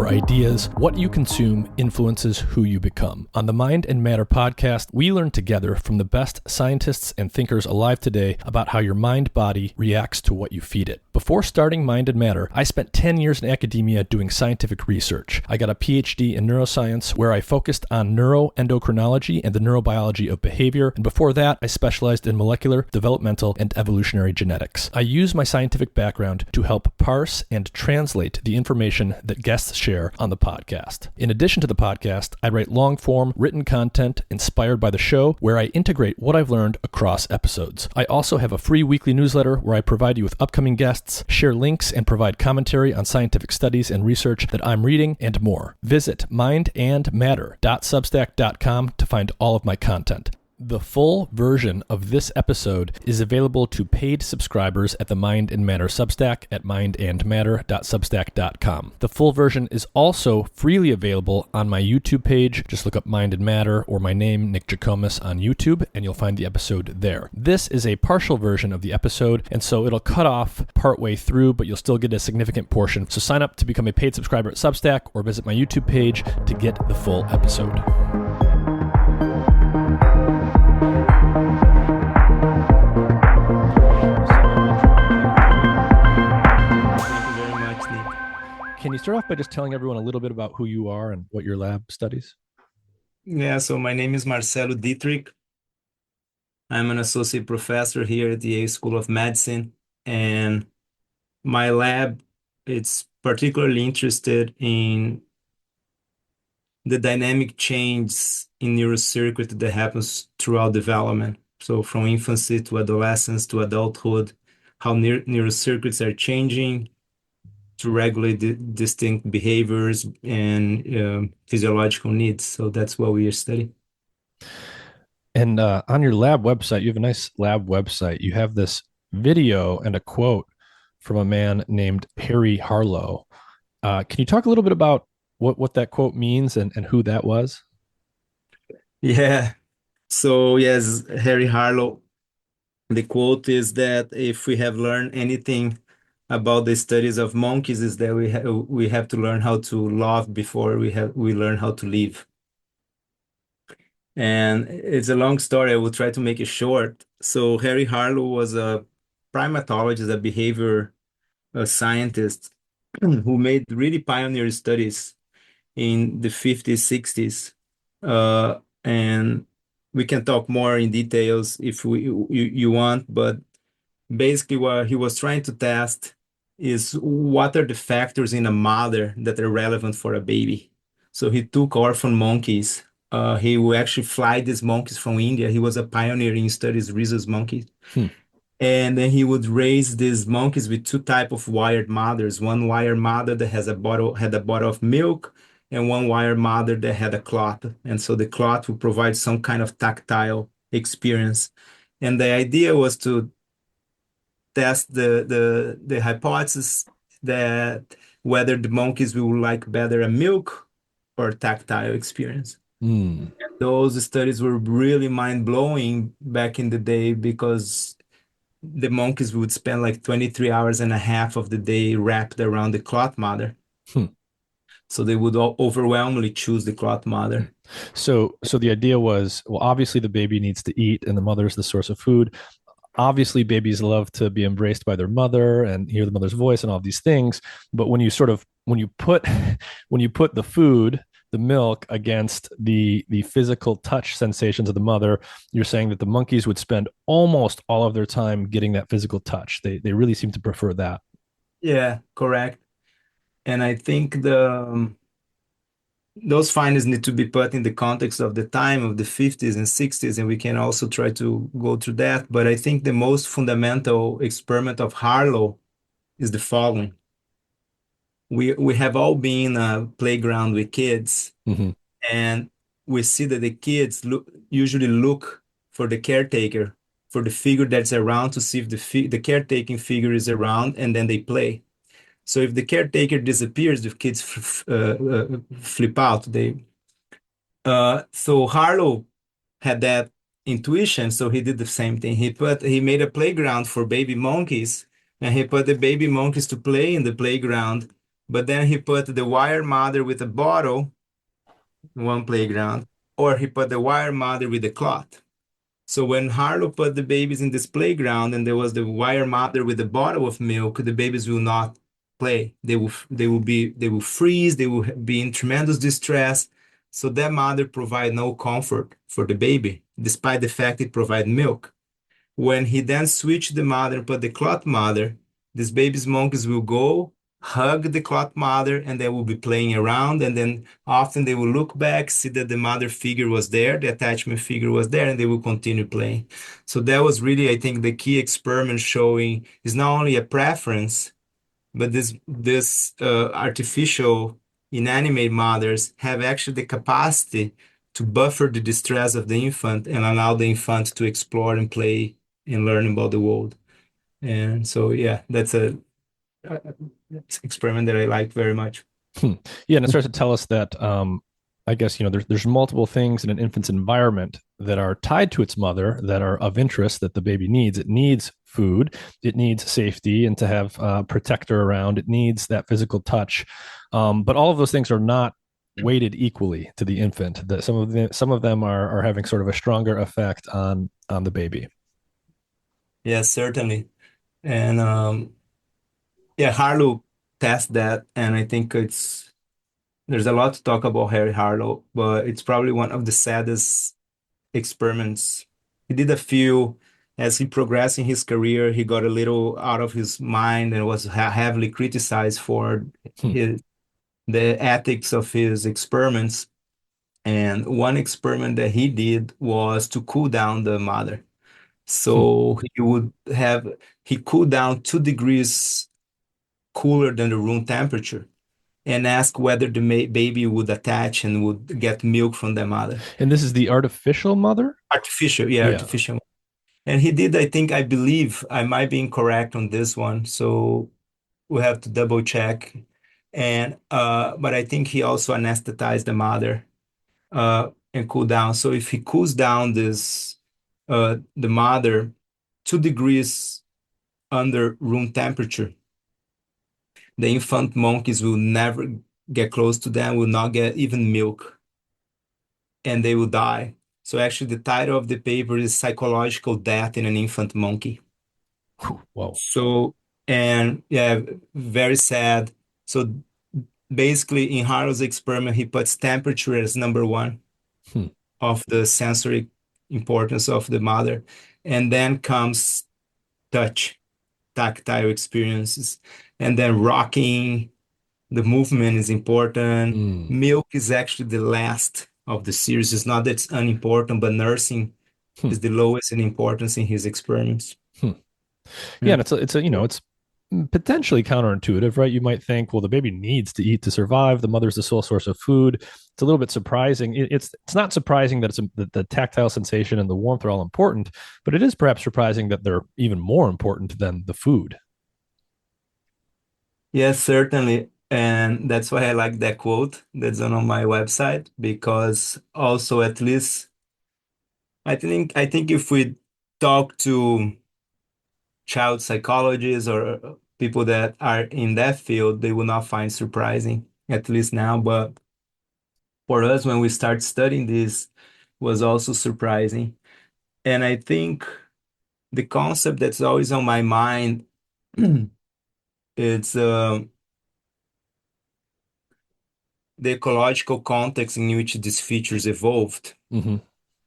or ideas, what you consume influences who you become. On the Mind and Matter podcast, we learn together from the best scientists and thinkers alive today about how your mind-body reacts to what you feed it. Before starting Mind and Matter, I spent 10 years in academia doing scientific research. I got a PhD in neuroscience where I focused on neuroendocrinology and the neurobiology of behavior, and before that, I specialized in molecular, developmental, and evolutionary genetics. I use my scientific background to help parse and translate the information that guests share on the podcast. In addition to the podcast, I write long-form written content inspired by the show where I integrate what I've learned across episodes. I also have a free weekly newsletter where I provide you with upcoming guests, share links, and provide commentary on scientific studies and research that I'm reading, and more. Visit mindandmatter.substack.com to find all of my content. The full version of this episode is available to paid subscribers at the Mind and Matter Substack at mindandmatter.substack.com. The full version is also freely available on my YouTube page. Just look up Mind and Matter or my name, Nick Jikomes, on YouTube, and you'll find the episode there. This is a partial version of the episode, and so it'll cut off partway through, but you'll still get a significant portion. So sign up to become a paid subscriber at Substack or visit my YouTube page to get the full episode. Can you start off by just telling everyone a little bit about who you are and what your lab studies? Yeah, so my name is Marcelo Dietrich. I'm an associate professor here at the Yale School of Medicine, and my lab is particularly interested in the dynamic change in neurocircuitry that happens throughout development. So from infancy to adolescence to adulthood, how neurocircuits are changing to regulate distinct behaviors and physiological needs. So that's what we are studying. And on your lab website, you have a nice lab website. You have this video and a quote from a man named Harry Harlow. Can you talk a little bit about what that quote means and who that was? Yeah. So yes, Harry Harlow. The quote is that if we have learned anything about the studies of monkeys, is that we have to learn how to love before we learn how to live. And it's a long story. I will try to make it short. So Harry Harlow was a primatologist, a behavior scientist who made really pioneer studies in the 50s, 60s. And we can talk more in details if you want, but basically what he was trying to test is what are the factors in a mother that are relevant for a baby. So he took orphan monkeys. He would actually fly these monkeys from India. He was a pioneer in studies rhesus monkeys. And then he would raise these monkeys with two types of wired mothers. One wired mother that had a bottle of milk, and one wired mother that had a cloth. And so the cloth would provide some kind of tactile experience. And the idea was to test the hypothesis that whether the monkeys will like better a milk or tactile experience. And those studies were really mind-blowing back in the day because the monkeys would spend like 23 hours and a half of the day wrapped around the cloth mother. So they would overwhelmingly choose the cloth mother. So the idea was, well, obviously the baby needs to eat and the mother's the source of food. Obviously babies love to be embraced by their mother and hear the mother's voice and all these things. But when you put the food, the milk, against the physical touch sensations of the mother, you're saying that the monkeys would spend almost all of their time getting that physical touch. They really seem to prefer that. Yeah, correct. And I think those findings need to be put in the context of the time of the 50s and 60s, and we can also try to go through that. But I think the most fundamental experiment of Harlow is the following. We have all been a playground with kids, and we see that the kids usually look for the caretaker, for the figure that's around, to see if the caretaking figure is around, and then they play. So if the caretaker disappears, the kids flip out. So Harlow had that intuition, so he did the same thing. He made a playground for baby monkeys, and he put the baby monkeys to play in the playground. but then he put the wire mother with a bottle in one playground, or he put the wire mother with the cloth. So when Harlow put the babies in this playground and there was the wire mother with a bottle of milk, the babies will not play. They will freeze, they will be in tremendous distress. So that mother provide no comfort for the baby, despite the fact it provide milk. When he then switched the mother and put the cloth mother, these baby's monkeys will go hug the cloth mother and they will be playing around. And then often they will look back, see that the mother figure was there, the attachment figure was there, and they will continue playing. So that was really, I think, the key experiment showing is not only a preference, but this artificial inanimate mothers have actually the capacity to buffer the distress of the infant and allow the infant to explore and play and learn about the world. And so, yeah, that's a experiment that I like very much. Hmm. Yeah, and it starts to tell us that I guess there's multiple things in an infant's environment that are tied to its mother that are of interest that the baby needs. It needs food, it needs safety, and to have a protector around. It needs that physical touch, but all of those things are not weighted equally to the infant. That some of them are having sort of a stronger effect on the baby. Yes, certainly. And yeah, Harlow tests that, and I think there's a lot to talk about Harry Harlow, but it's probably one of the saddest experiments. He did a few as he progressed in his career. He got a little out of his mind and was heavily criticized for Hmm. the ethics of his experiments. And one experiment that he did was to cool down the mother. Hmm. So he cooled down 2 degrees cooler than the room temperature and ask whether the baby would attach and would get milk from the mother. And this is the artificial mother. Artificial, yeah, Yeah. artificial. And he did, I believe, I might be incorrect on this one, so we have to double check. And but I think he also anesthetized the mother and cool down. So if he cools down the mother 2 degrees under room temperature, the infant monkeys will never get close to them, will not get even milk, and they will die. So actually, the title of the paper is Psychological Death in an Infant Monkey. Whoa. So, and yeah, very sad. So basically, in Harlow's experiment, he puts temperature as number one Hmm. of the sensory importance of the mother, and then comes touch, tactile experiences, and then rocking. The movement is important. Mm. Milk is actually the last of the series. It's not that it's unimportant, but nursing Hmm. is the lowest in importance in his experiments. Hmm. Yeah, Yeah. and it's potentially counterintuitive, right? You might think, well, the baby needs to eat to survive. The mother's the sole source of food. It's a little bit surprising. It's not surprising that that the tactile sensation and the warmth are all important, but it is perhaps surprising that they're even more important than the food. Yes, certainly. And that's why I like that quote that's on my website, because also at least I think if we talk to child psychologists or people that are in that field, they will not find surprising, at least now. But for us, when we start studying this, was also surprising. And I think the concept that's always on my mind is the ecological context in which these features evolved. Mm-hmm.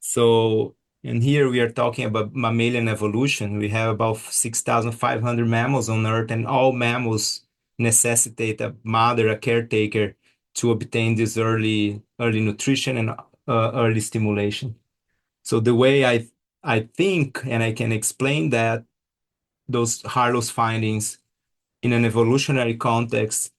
So, and here we are talking about mammalian evolution. We have about 6,500 mammals on Earth, and all mammals necessitate a mother, a caretaker, to obtain this early nutrition and early stimulation. So the way I think, and I can explain that those Harlow's findings in an evolutionary context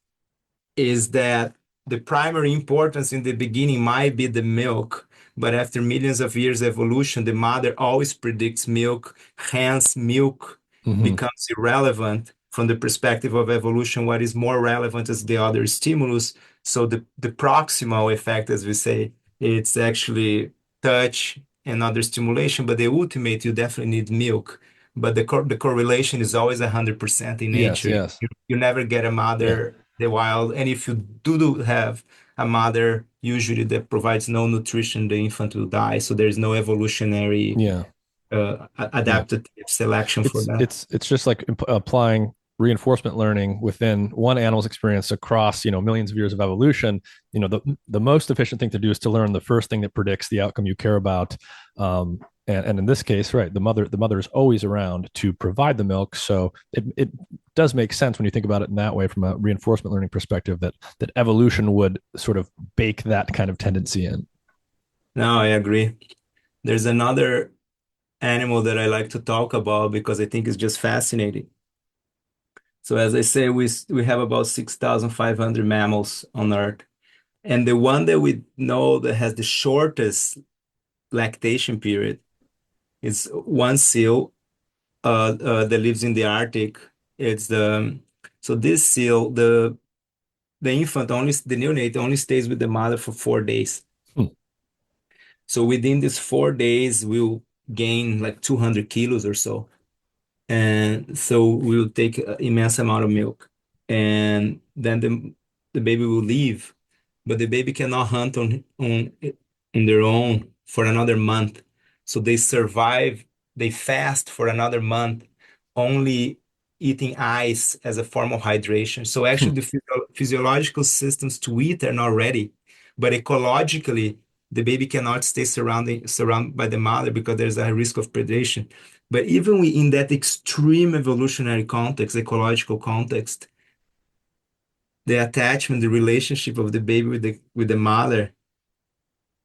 is that the primary importance in the beginning might be the milk, but after millions of years evolution, the mother always predicts milk, hence milk Mm-hmm. becomes irrelevant from the perspective of evolution. What is more relevant is the other stimulus. So the proximal effect, as we say, it's actually touch and other stimulation, but the ultimate, you definitely need milk. But the correlation is always 100% in Yes. nature. Yes. You never get a Yeah. mother. the wild. And if you do have a mother, usually that provides no nutrition, the infant will die. So there's no evolutionary Yeah. Yeah. adaptive selection for that. It's just like applying reinforcement learning within one animal's experience across, millions of years of evolution. The most efficient thing to do is to learn the first thing that predicts the outcome you care about. And in this case, right, the mother is always around to provide the milk. So it does make sense when you think about it in that way from a reinforcement learning perspective that evolution would sort of bake that kind of tendency in. No, I agree. There's another animal that I like to talk about because I think it's just fascinating. So as I say, we have about 6,500 mammals on Earth. And the one that we know that has the shortest lactation period is one seal that lives in the Arctic. It's the so this seal, the infant only the neonate only stays with the mother for 4 days. Hmm. So within these 4 days, we'll gain like 200 kilos or so. And so we'll take an immense amount of milk. And then the baby will leave, but the baby cannot hunt on their own for another month. So they survive, they fast for another month, only eating ice as a form of hydration. So Hmm. actually, the physiological systems to eat are not ready, but ecologically, the baby cannot stay surrounded by the mother because there's a risk of predation. But even in that extreme evolutionary context, ecological context, the attachment, the relationship of the baby with the mother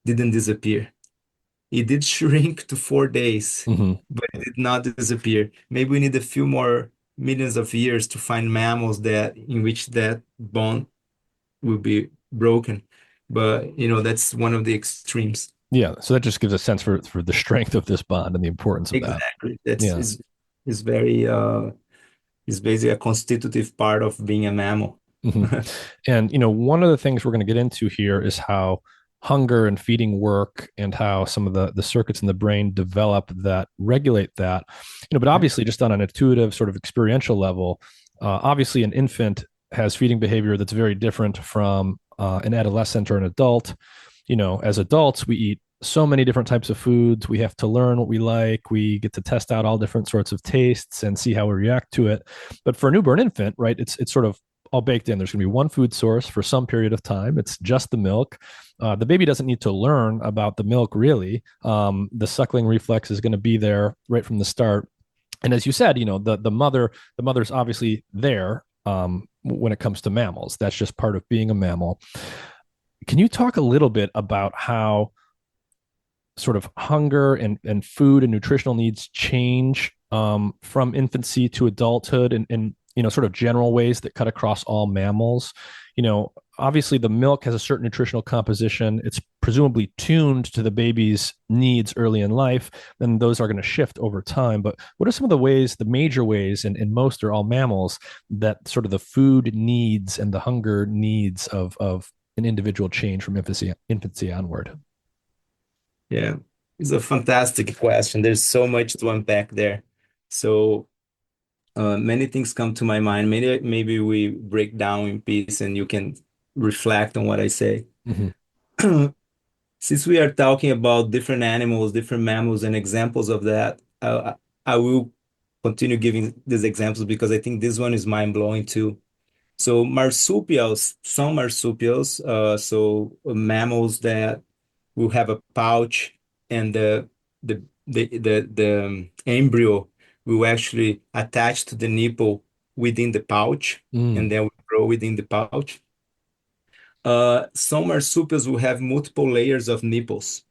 didn't disappear. It did shrink to 4 days, Hmm. but it did not disappear. Maybe we need a few more millions of years to find mammals that in which that bond will be broken. But that's one of the extremes. Yeah. So that just gives a sense for the strength of this bond and the importance of that. Exactly. That's Yeah. is very is basically a constitutive part of being a mammal. Hmm. And one of the things we're going to get into here is how hunger and feeding work and how some of the circuits in the brain develop that regulate that. But Yeah. obviously, just on an intuitive sort of experiential level, obviously, an infant has feeding behavior that's very different from an adolescent or an adult. As adults, we eat so many different types of foods. We have to learn what we like. We get to test out all different sorts of tastes and see how we react to it. But for a newborn infant, right, it's sort of all baked in. There's going to be one food source for some period of time. It's just the milk. The baby doesn't need to learn about the milk really. The suckling reflex is going to be there right from the start. And as you said, the mother's obviously there when it comes to mammals. That's just part of being a mammal. Can you talk a little bit about how sort of hunger and food and nutritional needs change from infancy to adulthood and sort of general ways that cut across all mammals? Obviously the milk has a certain nutritional composition. It's presumably tuned to the baby's needs early in life, and those are going to shift over time. But what are some of the ways, the major ways in most or all mammals, that sort of the food needs and the hunger needs of an individual change from infancy onward? Yeah, it's a fantastic question. There's so much to unpack there. So many things come to my mind. Maybe we break down in piece and you can reflect on what I say. Mm-hmm. Since we are talking about different animals, different mammals, and examples of that, I will continue giving these examples because I think this one is mind-blowing too. So marsupials, some marsupials, so mammals that will have a pouch and the embryo will actually attach to the nipple within the pouch and Mm. then will grow within the pouch. Some marsupials will have multiple layers of nipples.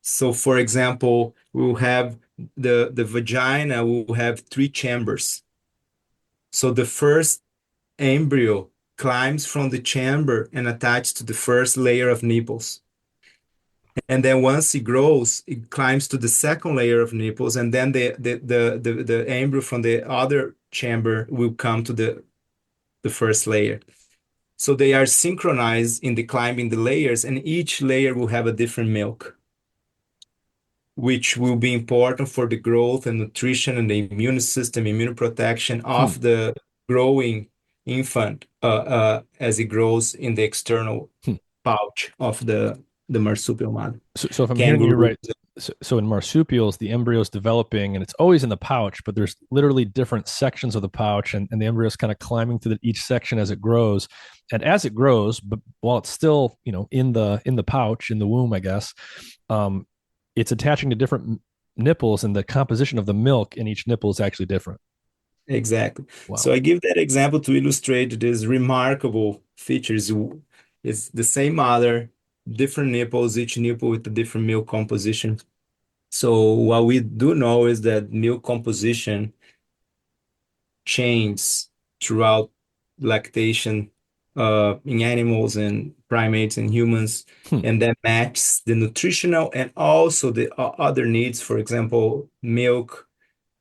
So, for example, we'll have the vagina will have three chambers. So the first embryo climbs from the chamber and attaches to the first layer of nipples. And then once it grows, it climbs to the second layer of nipples, and then the embryo from the other chamber will come to the first layer. So they are synchronized in the climbing the layers, and each layer will have a different milk, which will be important for the growth and nutrition and the immune system, immune protection Hmm. of the growing infant as it grows in the external Hmm. pouch of the marsupial mother. So if I'm hearing you Kangaroo. right, so in marsupials, the embryo is developing and it's always in the pouch, but there's literally different sections of the pouch, and the embryo is kind of climbing through each section as it grows. And as it grows, but while it's still, in the pouch, in the womb, I guess, um, it's attaching to different nipples, and the composition of the milk in each nipple is actually different. Exactly. So Wow. I give that example to illustrate these remarkable features. It's the same mother, different nipples, each nipple with a different milk composition. So what we do know is that milk composition changes throughout lactation in animals and primates and humans, Hmm. and that matches the nutritional and also the other needs. For example, milk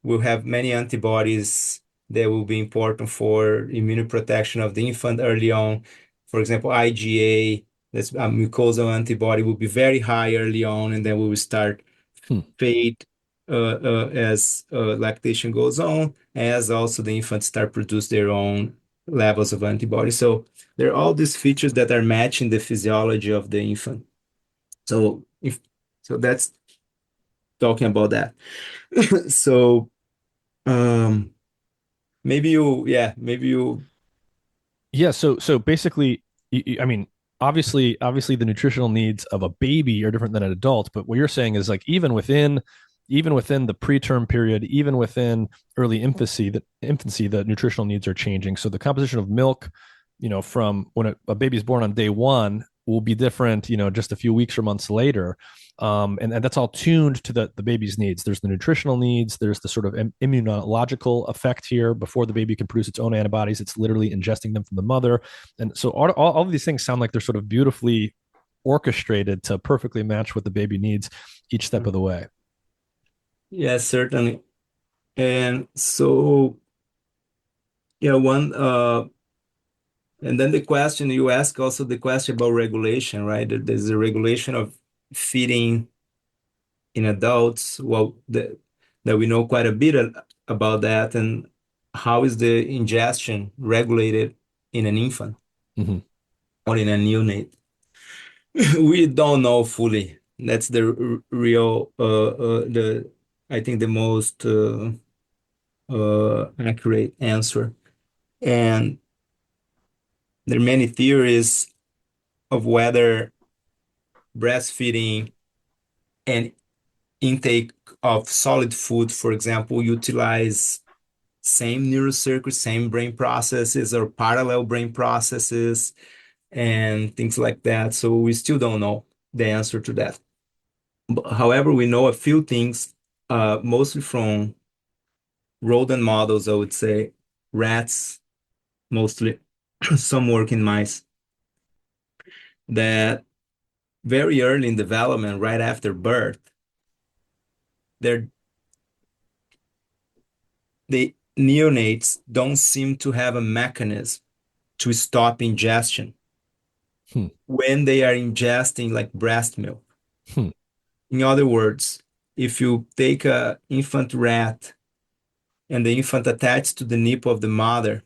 will have many antibodies that will be important for immunoprotection of the infant early on. For example, IgA, that's a mucosal antibody, will be very high early on, and then we will start Hmm. fade as lactation goes on, as also the infants start produce their own levels of antibodies. So there are all these features that are matching the physiology of the infant. So if so, that's talking about that. So um, maybe you. Yeah, so basically, I mean, obviously, the nutritional needs of a baby are different than an adult. But what you're saying is like even within the preterm period, even within early infancy, the nutritional needs are changing. So the composition of milk, from when a baby's born on day one will be different, just a few weeks or months later. And that's all tuned to the baby's needs. There's the nutritional needs. There's the sort of immunological effect here. Before the baby can produce its own antibodies, it's literally ingesting them from the mother. And so all of these things sound like they're sort of beautifully orchestrated to perfectly match what the baby needs each step of the way. Yes, certainly. And so, yeah, and then the question you ask also the question about regulation, right? There's a regulation of feeding in adults. Well, that we know quite a bit about that, and how is the ingestion regulated in an infant Mm-hmm. or in a neonate? We don't know fully. That's the real, the I think the most accurate answer. And there are many theories of whether breastfeeding and intake of solid food, for example, utilize same neurocircuits, same brain processes or parallel brain processes and things like that. So we still don't know the answer to that. However, we know a few things, mostly from rodent models, I would say, rats, mostly, some work in mice, that very early in development, right after birth, they're, the neonates don't seem to have a mechanism to stop ingestion Hmm. when they are ingesting like breast milk. Hmm. In other words, if you take a infant rat and the infant attached to the nipple of the mother,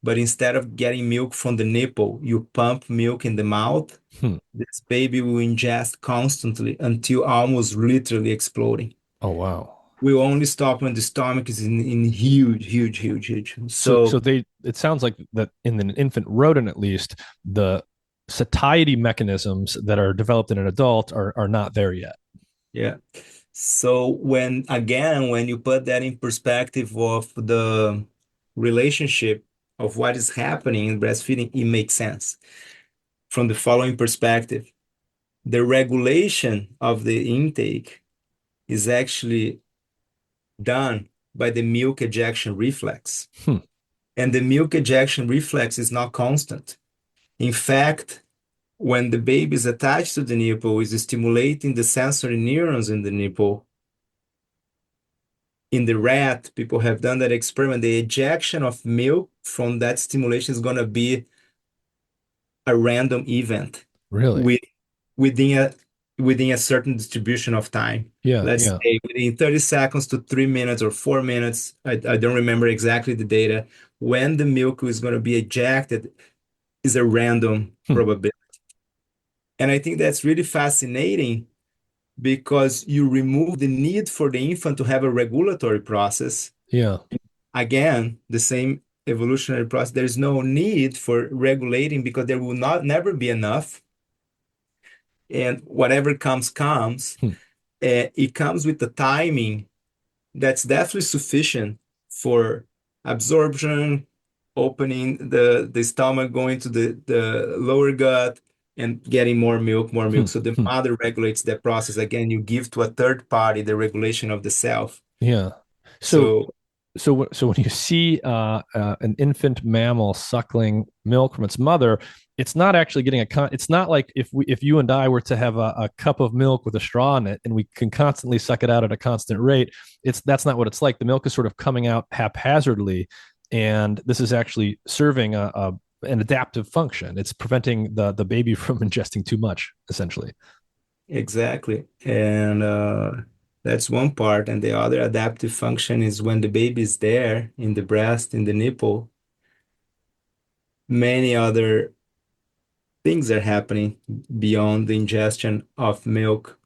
but instead of getting milk from the nipple, you pump milk in the mouth, Hmm. this baby will ingest constantly until almost literally exploding. Oh wow. Will only stop when the stomach is in huge, huge, huge, huge. So So it sounds like that in an infant rodent, at least, the satiety mechanisms that are developed in an adult are not there yet. yeah. So when you put that in perspective of the relationship of what is happening in breastfeeding, it makes sense from the following perspective. The regulation of the intake is actually done by the milk ejection reflex. Hmm. And the milk ejection reflex is not constant. In fact, when the baby is attached to the nipple, is stimulating the sensory neurons in the nipple. In the rat, people have done that experiment. The ejection of milk from that stimulation is going to be a random event Really? with, within a within a certain distribution of time. Yeah, Let's yeah. say within 30 seconds to 3 minutes or 4 minutes. I don't remember exactly the data. When the milk is going to be ejected is a random Hmm. probability. And I think that's really fascinating because you remove the need for the infant to have a regulatory process. Yeah. Again, the same evolutionary process. There's no need for regulating because there will not never be enough. And whatever comes, comes. Hmm. It comes with the timing that's definitely sufficient for absorption, opening the stomach, going to the lower gut, and getting more milk, more Hmm. milk. So the Hmm. mother regulates that process. Again, you give to a third party the regulation of the self. Yeah. So So so when you see an infant mammal suckling milk from its mother, it's not actually getting it's not like if you and I were to have a cup of milk with a straw in it and we can constantly suck it out at a constant rate. That's not what it's like. The milk is sort of coming out haphazardly, and this is actually serving an adaptive function. It's preventing the baby from ingesting too much, essentially. exactly. And that's one part. And the other adaptive function is when the baby is there in the breast, in the nipple, many other things are happening beyond the ingestion of milk,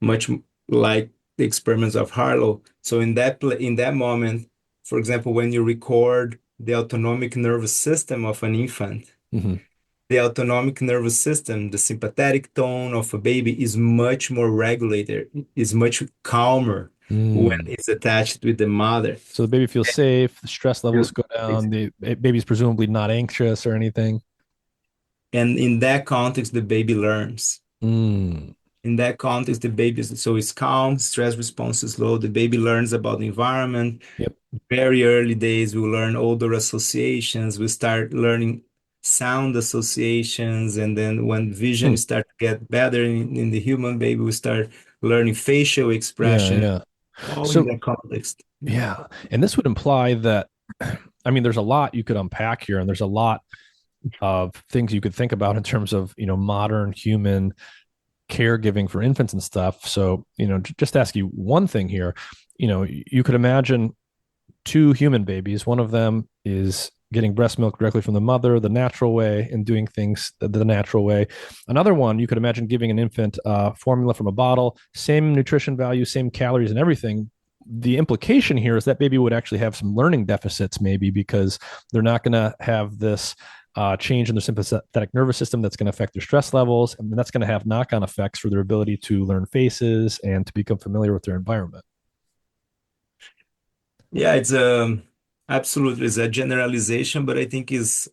much like the experiments of Harlow. So in that moment, for example, when you record the autonomic nervous system of an infant, Mm-hmm. the autonomic nervous system, the sympathetic tone of a baby is much more regulated, is much calmer when Mm. it's attached with the mother. So the baby feels safe, the stress levels And go down, the baby's presumably not anxious or anything. in that context, the baby learns. Mm. In that context, the baby so it's calm, stress response is low. The baby learns about the environment. Yep. Very early days, we learn odor associations. We start learning sound associations, and then when Hmm. vision start to get better in the human baby, we start learning facial Yeah, expression, yeah. all in So that context. yeah, and this would imply that I mean there's a lot you could unpack here and there's a lot of things you could think about in terms of, modern human caregiving for infants and stuff. So, just ask you one thing here. You could imagine two human babies. One of them is getting breast milk directly from the mother, the natural way, and doing things the natural way. Another one, you could imagine giving an infant formula from a bottle, same nutrition value, same calories, and everything. The implication here is that baby would actually have some learning deficits, maybe because they're not going to have this change in their sympathetic nervous system that's going to affect their stress levels, and that's going to have knock-on effects for their ability to learn faces and to become familiar with their environment. Yeah, it's absolutely it's a generalization, but I think is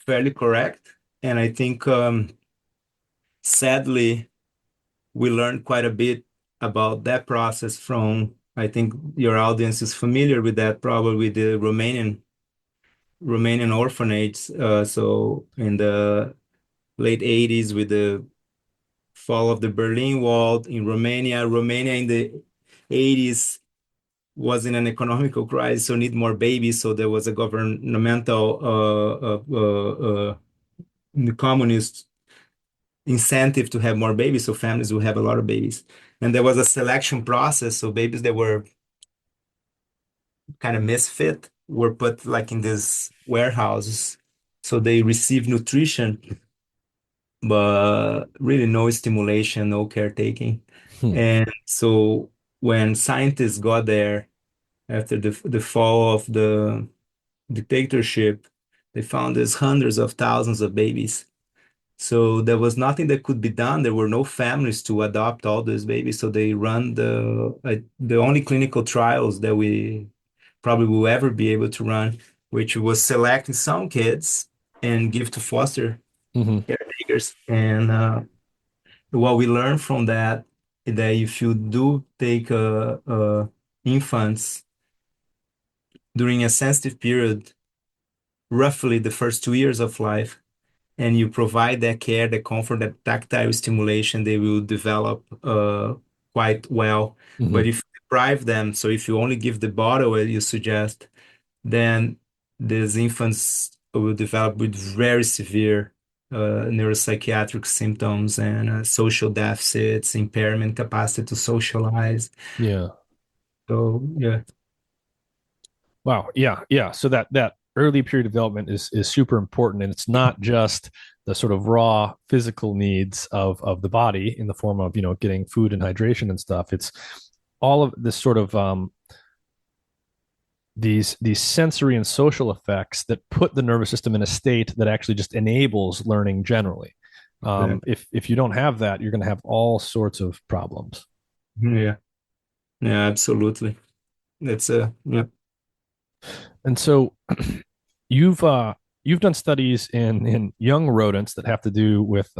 fairly correct. And I think sadly, we learned quite a bit about that process from, I think your audience is familiar with that, probably with the Romanian orphanage. So in the late 80s, with the fall of the Berlin Wall in Romania, Romania in the 80s was in an economical crisis, so need more babies. So there was a governmental communist incentive to have more babies, so families will have a lot of babies. And there was a selection process, so babies that were kind of misfit were put like in these warehouses. So they receive nutrition, but really no stimulation, no caretaking. Hmm. And so when scientists got there after the fall of the dictatorship, they found there's hundreds of thousands of babies. So there was nothing that could be done. There were no families to adopt all those babies. So they run the only clinical trials that we probably will ever be able to run, which was selecting some kids and give to foster Mm-hmm. caretakers. And what we learned from that is that if you do take infants during a sensitive period, roughly the first 2 years of life, and you provide that care, the comfort, that tactile stimulation, they will develop quite well. Mm-hmm. But if you deprive them, so if you only give the bottle as you suggest, then these infants will develop with very severe neuropsychiatric symptoms and social deficits, impairment, capacity to socialize. Yeah. So yeah, Wow. Yeah. Yeah. So that early period development is super important, and it's not just the sort of raw physical needs of the body in the form of getting food and hydration and stuff. It's all of this sort of these sensory and social effects that put the nervous system in a state that actually just enables learning generally. exactly. If you don't have that, you're going to have all sorts of problems. Yeah, yeah, absolutely. That's yeah. And so you've you've done studies in young rodents that have to do with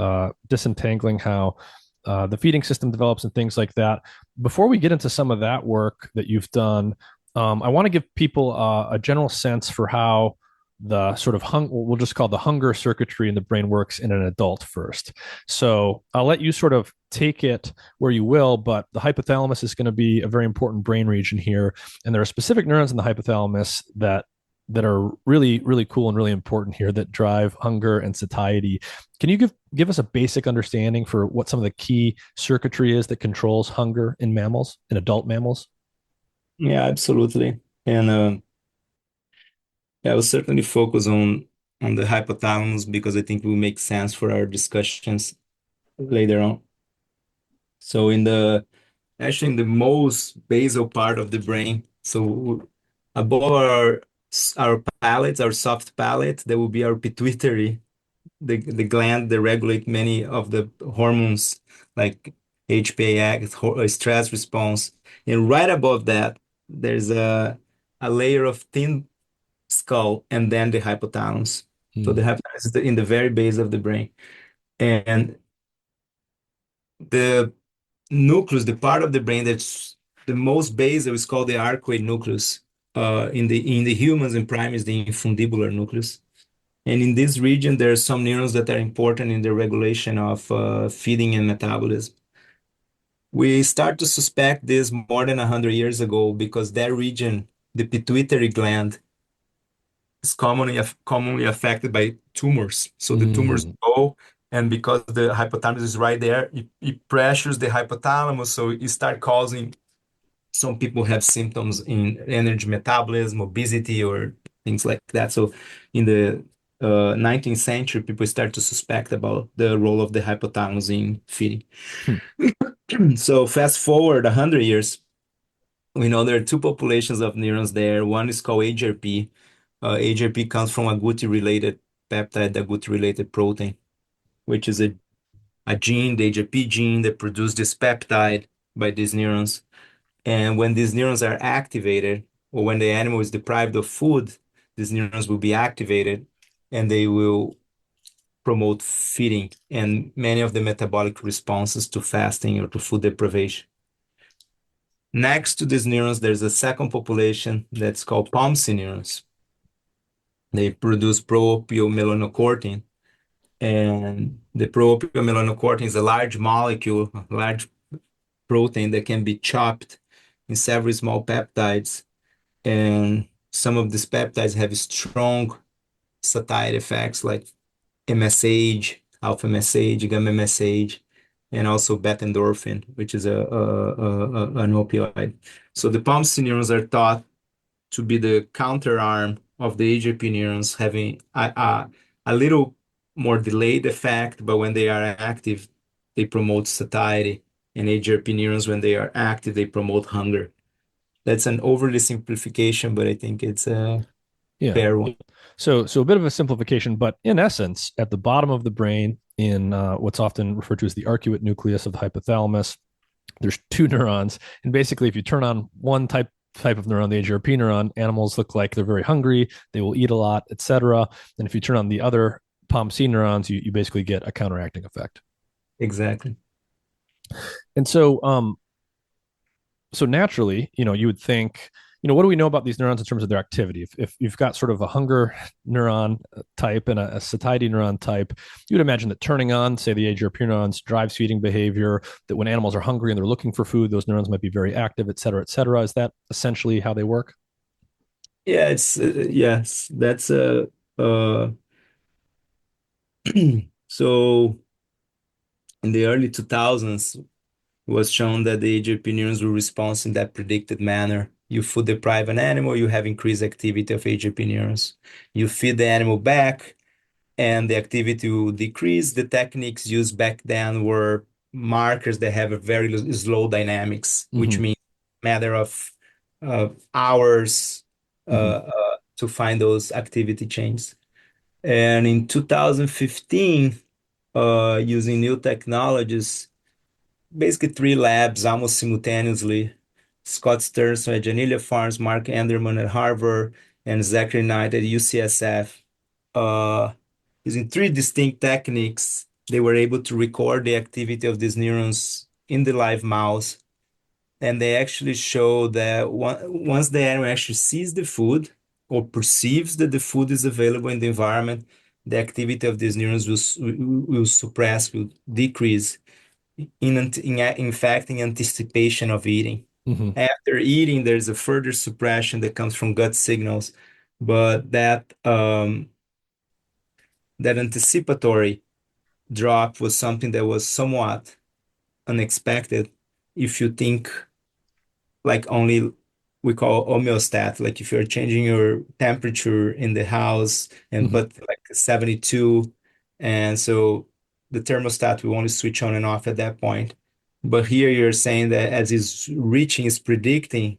disentangling how the feeding system develops and things like that. Before we get into some of that work that you've done, I want to give people a general sense for how the sort of we'll just call the hunger circuitry in the brain works in an adult first. So I'll let you sort of take it where you will, but the hypothalamus is going to be a very important brain region here, and there are specific neurons in the hypothalamus that are really really cool and really important here that drive hunger and satiety. Can you give us a basic understanding for what some of the key circuitry is that controls hunger in mammals, in adult mammals? Yeah, absolutely. And yeah, I will certainly focus on the hypothalamus because I think it will make sense for our discussions later on. So in the actually in the most basal part of the brain, so above our palates, our soft palate, there will be our pituitary, the gland that regulate many of the hormones like HPA, stress response. And right above that, there's a layer of thin skull and then the hypothalamus. So the Hmm. hypothalamus is in the very base of the brain. And the nucleus, the part of the brain that's the most basal is called the arcuate nucleus. In the humans and primates, the infundibular nucleus. And in this region, there are some neurons that are important in the regulation of feeding and metabolism. We start to suspect this more than 100 years ago because that region, the pituitary gland, is commonly affected by tumors. So the tumors Hmm. go, and because the hypothalamus is right there, it pressures the hypothalamus, so it start causing some people have symptoms in energy metabolism, obesity, or things like that. So in the 19th century, people start to suspect about the role of the hypothalamus in feeding. Hmm. So fast forward 100 years, we know there are two populations of neurons there. One is called HRP. HRP comes from a Guti-related peptide, the Guti-related protein, which is a gene, the HRP gene that produces this peptide by these neurons. And when these neurons are activated, or when the animal is deprived of food, these neurons will be activated and they will promote feeding and many of the metabolic responses to fasting or to food deprivation. Next to these neurons, there's a second population that's called POMC neurons. They produce pro-opiomelanocortin, and the pro-opiomelanocortin is a large molecule, a large protein that can be chopped in several small peptides. And some of these peptides have strong satiety effects like MSH, alpha MSH, gamma MSH, and also beta endorphin, which is an opioid. So the POMC neurons are thought to be the counter arm of the AGP neurons, having a little more delayed effect, but when they are active, they promote satiety. And AGP neurons, when they are active, they promote hunger. That's an overly simplification, but I think it's a Yeah. fair one. So a bit of a simplification, but in essence, at the bottom of the brain, in what's often referred to as the arcuate nucleus of the hypothalamus, there's two neurons, and basically, if you turn on one type of neuron, the HRP neuron, animals look like they're very hungry, they will eat a lot, etc. And if you turn on the other POMC neurons, you basically get a counteracting effect. Exactly. And so naturally, you would think, what do we know about these neurons in terms of their activity? If you've got sort of a hunger neuron type and a satiety neuron type, you would imagine that turning on, say, the AGRP neurons drives feeding behavior, that when animals are hungry and they're looking for food, those neurons might be very active, et cetera, et cetera. Is that essentially how they work? Yeah, it's yes, that's a So in the early 2000s, it was shown that the HRP neurons will respond in that predicted manner. You food deprive an animal, you have increased activity of HRP neurons. You feed the animal back, and the activity will decrease. The techniques used back then were markers that have a very slow dynamics, which Hmm. means matter of hours Hmm. to find those activity changes. And in 2015, using new technologies, basically three labs almost simultaneously, Scott Sternson at Janelia Farms, Mark Enderman at Harvard, and Zachary Knight at UCSF, uh, using three distinct techniques, they were able to record the activity of these neurons in the live mouse. And they actually show that once the animal actually sees the food or perceives that the food is available in the environment, the activity of these neurons will suppress, will decrease, in fact, in anticipation of eating. Hmm. After eating, there's a further suppression that comes from gut signals, but that anticipatory drop was something that was somewhat unexpected if you think like only we call homeostat, like if you're changing your temperature in the house and Hmm. put like 72, and so the thermostat will only switch on and off at that point. But here you're saying that as it's reaching, it's predicting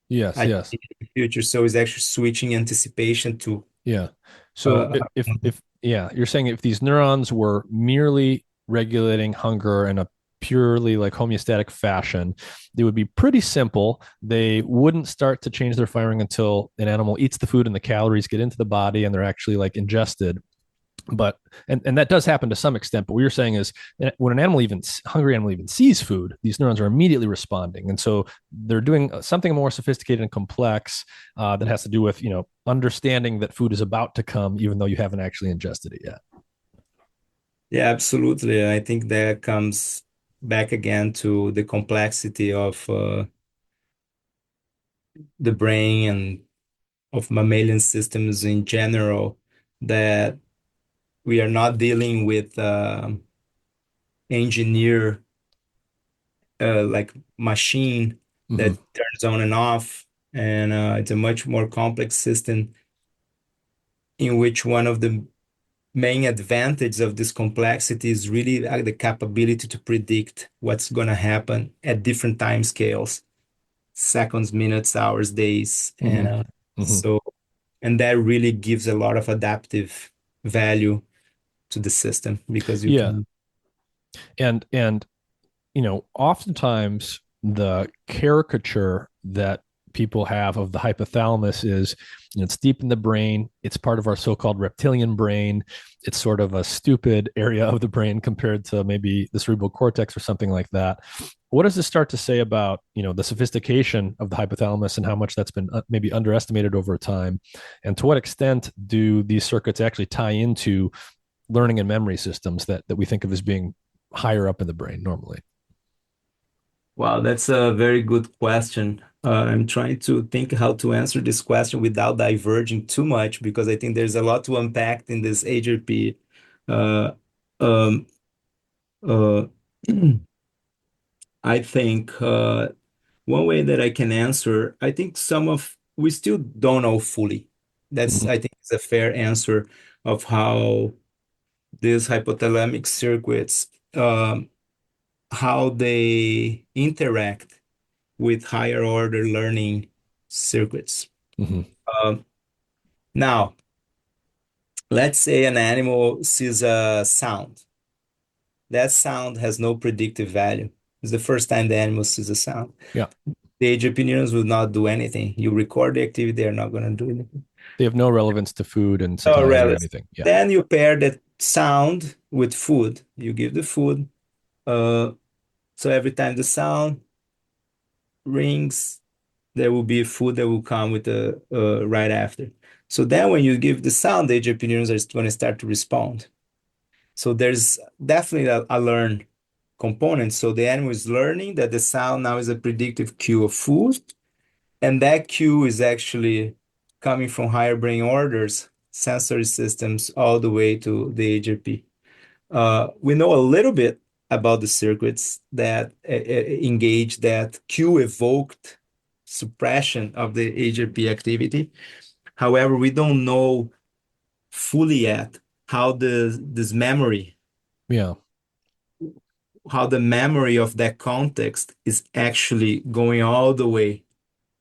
Yes, a yes. future, so it's actually switching anticipation to Yeah. So uh, if yeah, you're saying if these neurons were merely regulating hunger in a purely like homeostatic fashion, they would be pretty simple. They wouldn't start to change their firing until an animal eats the food and the calories get into the body and they're actually like ingested. But and that does happen to some extent, but what you're saying is when an animal even hungry animal even sees food, these neurons are immediately responding, and so they're doing something more sophisticated and complex that has to do with understanding that food is about to come even though you haven't actually ingested it yet. yeah, absolutely. I think that comes back again to the complexity of the brain and of mammalian systems in general, that we are not dealing with engineer like machine Mm-hmm. that turns on and off, and it's a much more complex system in which one of the main advantages of this complexity is really the capability to predict what's going to happen at different time scales, seconds, minutes, hours, days, and Mm-hmm. Mm-hmm. so and that really gives a lot of adaptive value to the system because you Yeah, can. and oftentimes the caricature that people have of the hypothalamus is, it's deep in the brain. It's part of our so-called reptilian brain. It's sort of a stupid area of the brain compared to maybe the cerebral cortex or something like that. What does this start to say about, the sophistication of the hypothalamus and how much that's been maybe underestimated over time? And to what extent do these circuits actually tie into learning and memory systems that we think of as being higher up in the brain normally? Wow, that's a very good question. I'm trying to think how to answer this question without diverging too much because I think there's a lot to unpack in this HRP. Uh, um, uh, I think one way that I can answer, I think we still don't know fully. Mm-hmm. I think, is a fair answer of how these hypothalamic circuits, how they interact with higher order learning circuits. Mm-hmm. Um, Now, let's say an animal sees a sound. That sound has no predictive value. It's the first time the animal sees a sound. Yeah. The AGP neurons will not do anything. You record the activity, they're not going to do anything. They have no relevance to food and No satiety or relevance. anything. Yeah. Then you pair that sound with food. You give the food. Uh, so every time the sound rings, there will be food that will come with the right after. So then when you give the sound, the AGP neurons are going to start to respond. So there's definitely a learn component. So the animal is learning that the sound now is a predictive cue of food, and that cue is actually coming from higher brain orders, sensory systems, all the way to the HRP. We know a little bit about the circuits that engage that cue-evoked suppression of the HRP activity. However, we don't know fully yet how this memory, Yeah. how the memory of that context is actually going all the way.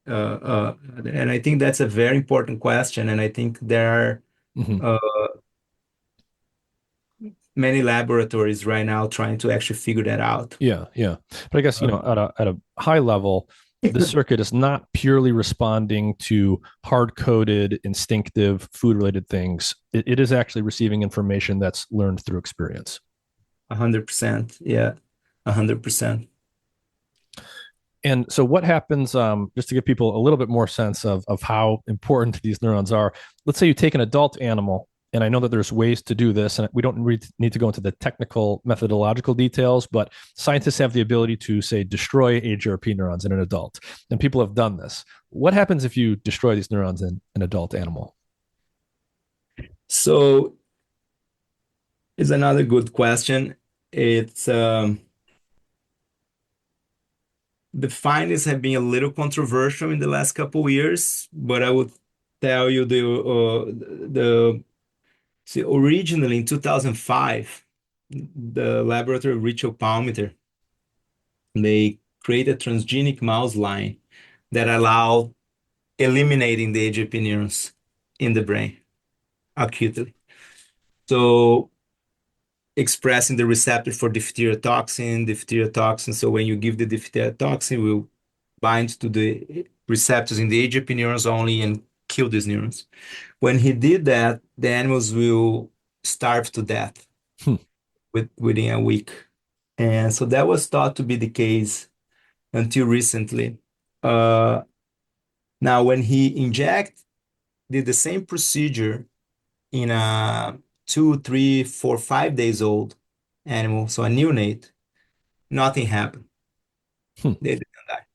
And I think that's a very important question. And I think there Hmm. are many laboratories right now trying to actually figure that out. Yeah, yeah. But I guess, Uh, at a high level, the circuit is not purely responding to hard-coded, instinctive, food-related things. It is actually receiving information that's learned through experience. 100%. Yeah, 100%. And so what happens, just to give people a little bit more sense of how important these neurons are, let's say you take an adult animal, and I know that there's ways to do this, and we don't need to go into the technical methodological details, but scientists have the ability to, say, destroy AGRP neurons in an adult, and people have done this. What happens if you destroy these neurons in an adult animal? So it's another good question. It's The findings have been a little controversial in the last couple of years, but I would tell you see, originally in 2005, the laboratory Rachel Palmiter, they created a transgenic mouse line that allowed eliminating the AGP neurons in the brain acutely. So expressing the receptor for diphtheria toxin. So when you give the diphtheria toxin, will bind to the receptors in the AGP neurons only and kill these neurons. When he did that, the animals will starve to death Hmm. within a week. And so that was thought to be the case until recently. Uh, Now, when he did the same procedure in a 2, 3, 4, 5 days old animal, so a neonate, nothing happened. Hmm. They didn't die.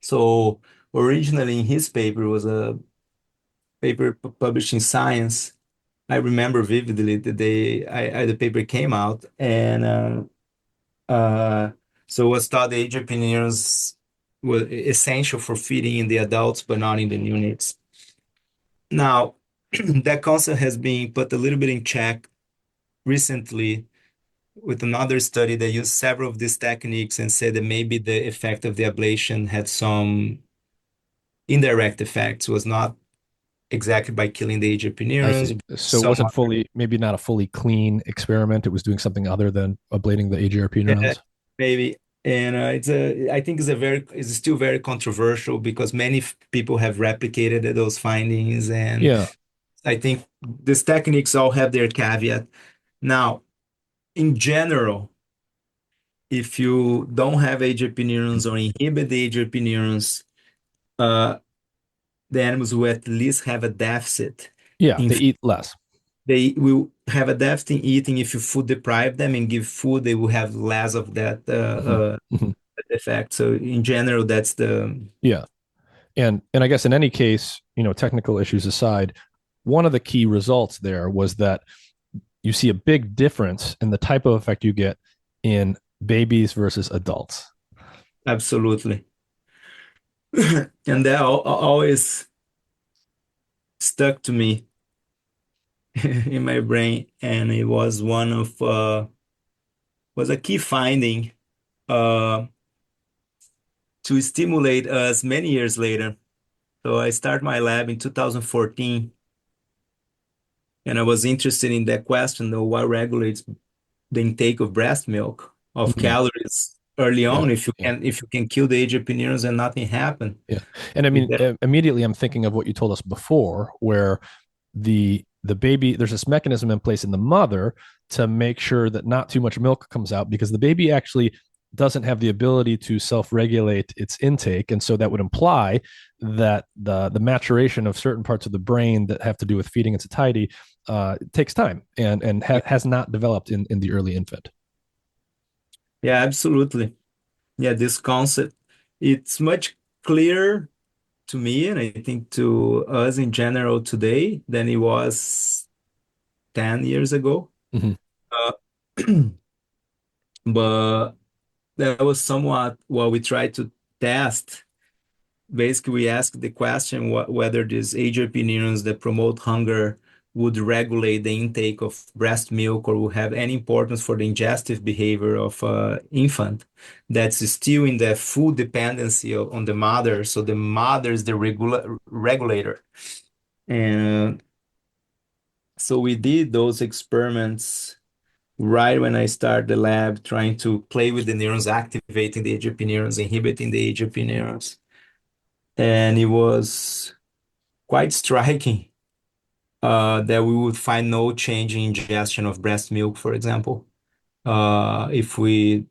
So originally in his paper was a paper published in Science. I remember vividly the day the paper came out, and so it was thought the age opinions were essential for feeding in the adults, but not in the neonates. Now, that concept has been put a little bit in check recently with another study that used several of these techniques and said that maybe the effect of the ablation had some indirect effects, was not exactly by killing the AGP I neurons, see. but So it some wasn't other. fully, maybe not a fully clean experiment. It was doing something other than ablating the AGRP Yeah, neurons. maybe. And I think it's still very controversial because many people have replicated those findings, and Yeah. I think these techniques all have their caveat. Now, in general, if you don't have AGP neurons or inhibit the AGP neurons, uh, the animals will at least have a deficit Yeah. in They eat less. they will have a deficit in eating. If you food deprive them and give food, they will have less of that Hmm. Hmm. effect. So in general, that's the Yeah. And I guess in any case, technical issues aside, one of the key results there was that you see a big difference in the type of effect you get in babies versus adults. absolutely. And that always stuck to me in my brain, and it was one of was a key finding uh, to stimulate us many years later. So I started my lab in 2014, and I was interested in that question, though, what regulates the intake of breast milk, of Mm-hmm. calories early Yeah. on, Yeah. if you can kill the AGP and nothing happen. Yeah. And I Is mean, that immediately I'm thinking of what you told us before, where the baby, there's this mechanism in place in the mother to make sure that not too much milk comes out, because the baby actually doesn't have the ability to self-regulate its intake, and so that would imply that the maturation of certain parts of the brain that have to do with feeding and satiety takes time and has not developed in the early infant. Yeah, absolutely. Yeah, this concept, it's much clearer to me, and I think to us in general today than it was 10 years ago. Mm-hmm. But that was somewhat what we tried to test. Basically, we asked the question whether these AGP neurons that promote hunger would regulate the intake of breast milk or would have any importance for the ingestive behavior of infant that's still in the full dependency on the mother. So the mother is the regulator. And so we did those experiments right when I started the lab, trying to play with the neurons, activating the AGP neurons, inhibiting the AGP neurons. And it was quite striking that we would find no change in ingestion of breast milk, for example. If we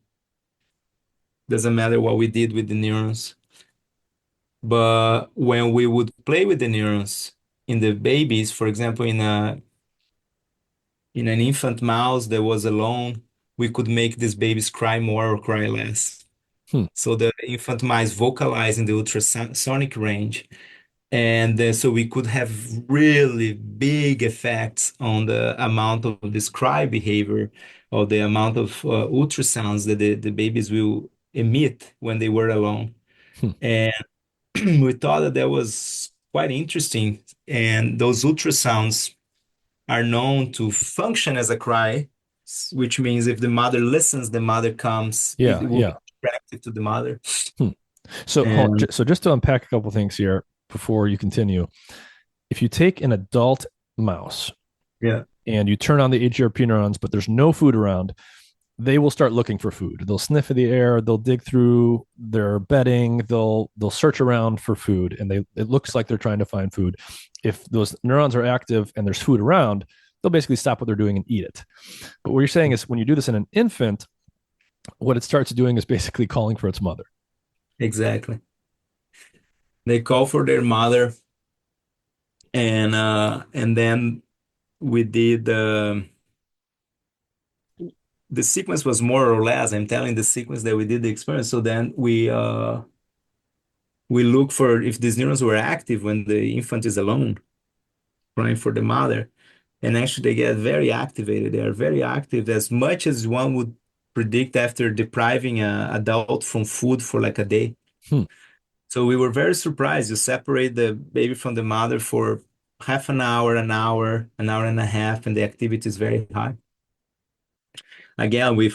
doesn't matter what we did with the neurons, but when we would play with the neurons in the babies, for example, in an infant mouse that was alone, we could make these babies cry more or cry less. Hmm. So the infant mice vocalize in the ultrasonic range. And so we could have really big effects on the amount of this cry behavior or the amount of ultrasounds that the babies will emit when they were alone. Hmm. And we thought that that was quite interesting. And those ultrasounds are known to function as a cry, which means if the mother listens, the mother comes, it Yeah, will be yeah. attractive to the mother. Hmm. So, And so just to unpack a couple things here before you continue, if you take an adult mouse yeah, and you turn on the HRP neurons, but there's no food around, they will start looking for food. They'll sniff in the air, they'll dig through their bedding, they'll search around for food, and it looks like they're trying to find food. If those neurons are active and there's food around, they'll basically stop what they're doing and eat it. But what you're saying is when you do this in an infant, what it starts doing is basically calling for its mother. exactly. They call for their mother, and then we did the sequence was more or less, I'm telling the sequence that we did the experiment. So then we look for if these neurons were active when the infant is alone, crying for the mother. And actually they get very activated. They are very active as much as one would predict after depriving an adult from food for like a day. Hmm. So we were very surprised. You separate the baby from the mother for half an hour and a half, and the activity is very high. Again, we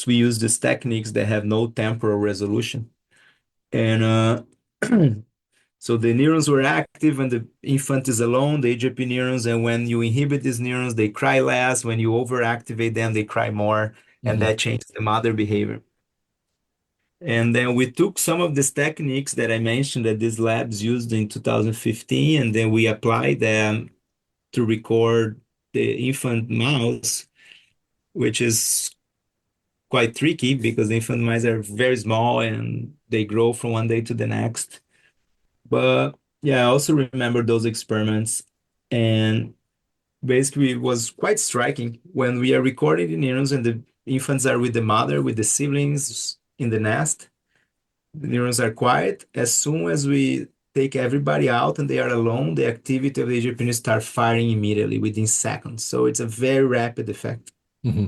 use these techniques that have no temporal resolution. And so the neurons were active when the infant is alone, the AGP neurons, and when you inhibit these neurons, they cry less. When you overactivate them, they cry more, and Mm-hmm. that changes the mother behavior. And then we took some of these techniques that I mentioned that these labs used in 2015, and then we applied them to record the infant mouse, which is quite tricky because the infant mice are very small and they grow from one day to the next. But yeah, I also remember those experiments, and basically it was quite striking when we are recording the neurons and the infants are with the mother, with the siblings in the nest. The neurons are quiet. As soon as we take everybody out and they are alone, the activity of the AGP start firing immediately within seconds. So it's a very rapid effect. Mm-hmm.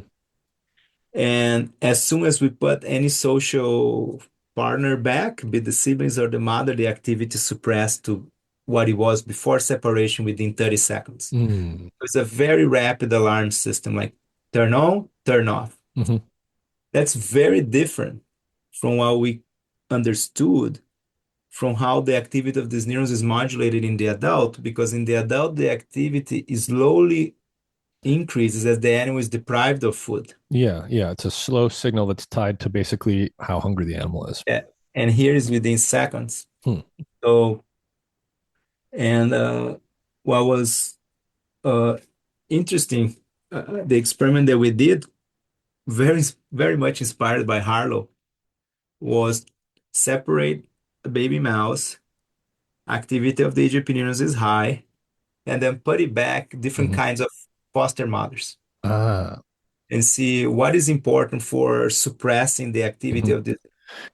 And as soon as we put any social partner back, be the siblings or the mother, the activity suppressed to what it was before separation within 30 seconds. Mm-hmm. It's a very rapid alarm system, like turn on, turn off. Mm-hmm. That's very different from what we understood from how the activity of these neurons is modulated in the adult, because in the adult, the activity is slowly increases as the animal is deprived of food. Yeah, yeah. It's a slow signal that's tied to basically how hungry the animal is. Yeah. And here is within seconds. Hmm. So, and what was uh, interesting, the experiment that we did, very, very much inspired by Harlow, was separate a baby mouse, activity of the AGP neurons is high, and then put it back different Mm-hmm. kinds of foster mothers Ah. and see what is important for suppressing the activity Mm-hmm. of this.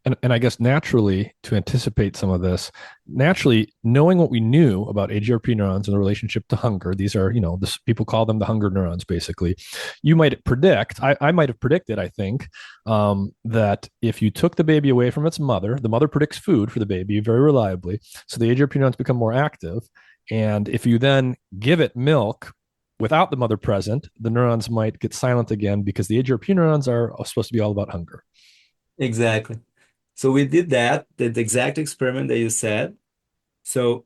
And I guess naturally, to anticipate some of this, naturally knowing what we knew about AGRP neurons and the relationship to hunger, these are, this, people call them the hunger neurons, basically. You might predict, I might have predicted, I think, that if you took the baby away from its mother, the mother predicts food for the baby very reliably. So the AGRP neurons become more active. And if you then give it milk without the mother present, the neurons might get silent again because the AGRP neurons are supposed to be all about hunger. Exactly. So we did that, the exact experiment that you said. So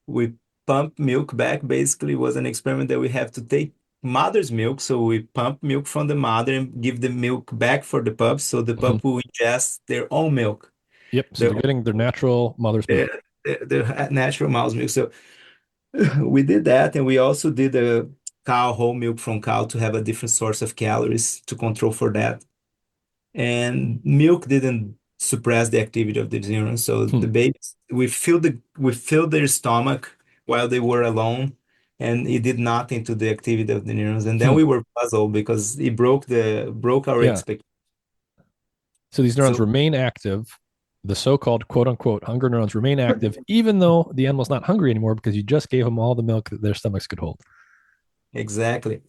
we pump milk back. Basically, was an experiment that we have to take mother's milk. So we pump milk from the mother and give the milk back for the pup. So the Mm-hmm. pup will ingest their own milk, Yep. So their they're getting their natural mother's their, milk. their natural mouth milk. So we did that, and we also did a cow whole milk from cow to have a different source of calories to control for that. And milk didn't suppress the activity of the neurons. So Hmm. the babies, we filled their stomach while they were alone, and it did nothing to the activity of the neurons. And then Hmm. we were puzzled because it broke our Yeah. expectations. So these neurons So remain active. The so-called quote unquote hunger neurons remain active, even though the animal's not hungry anymore because you just gave them all the milk that their stomachs could hold. exactly,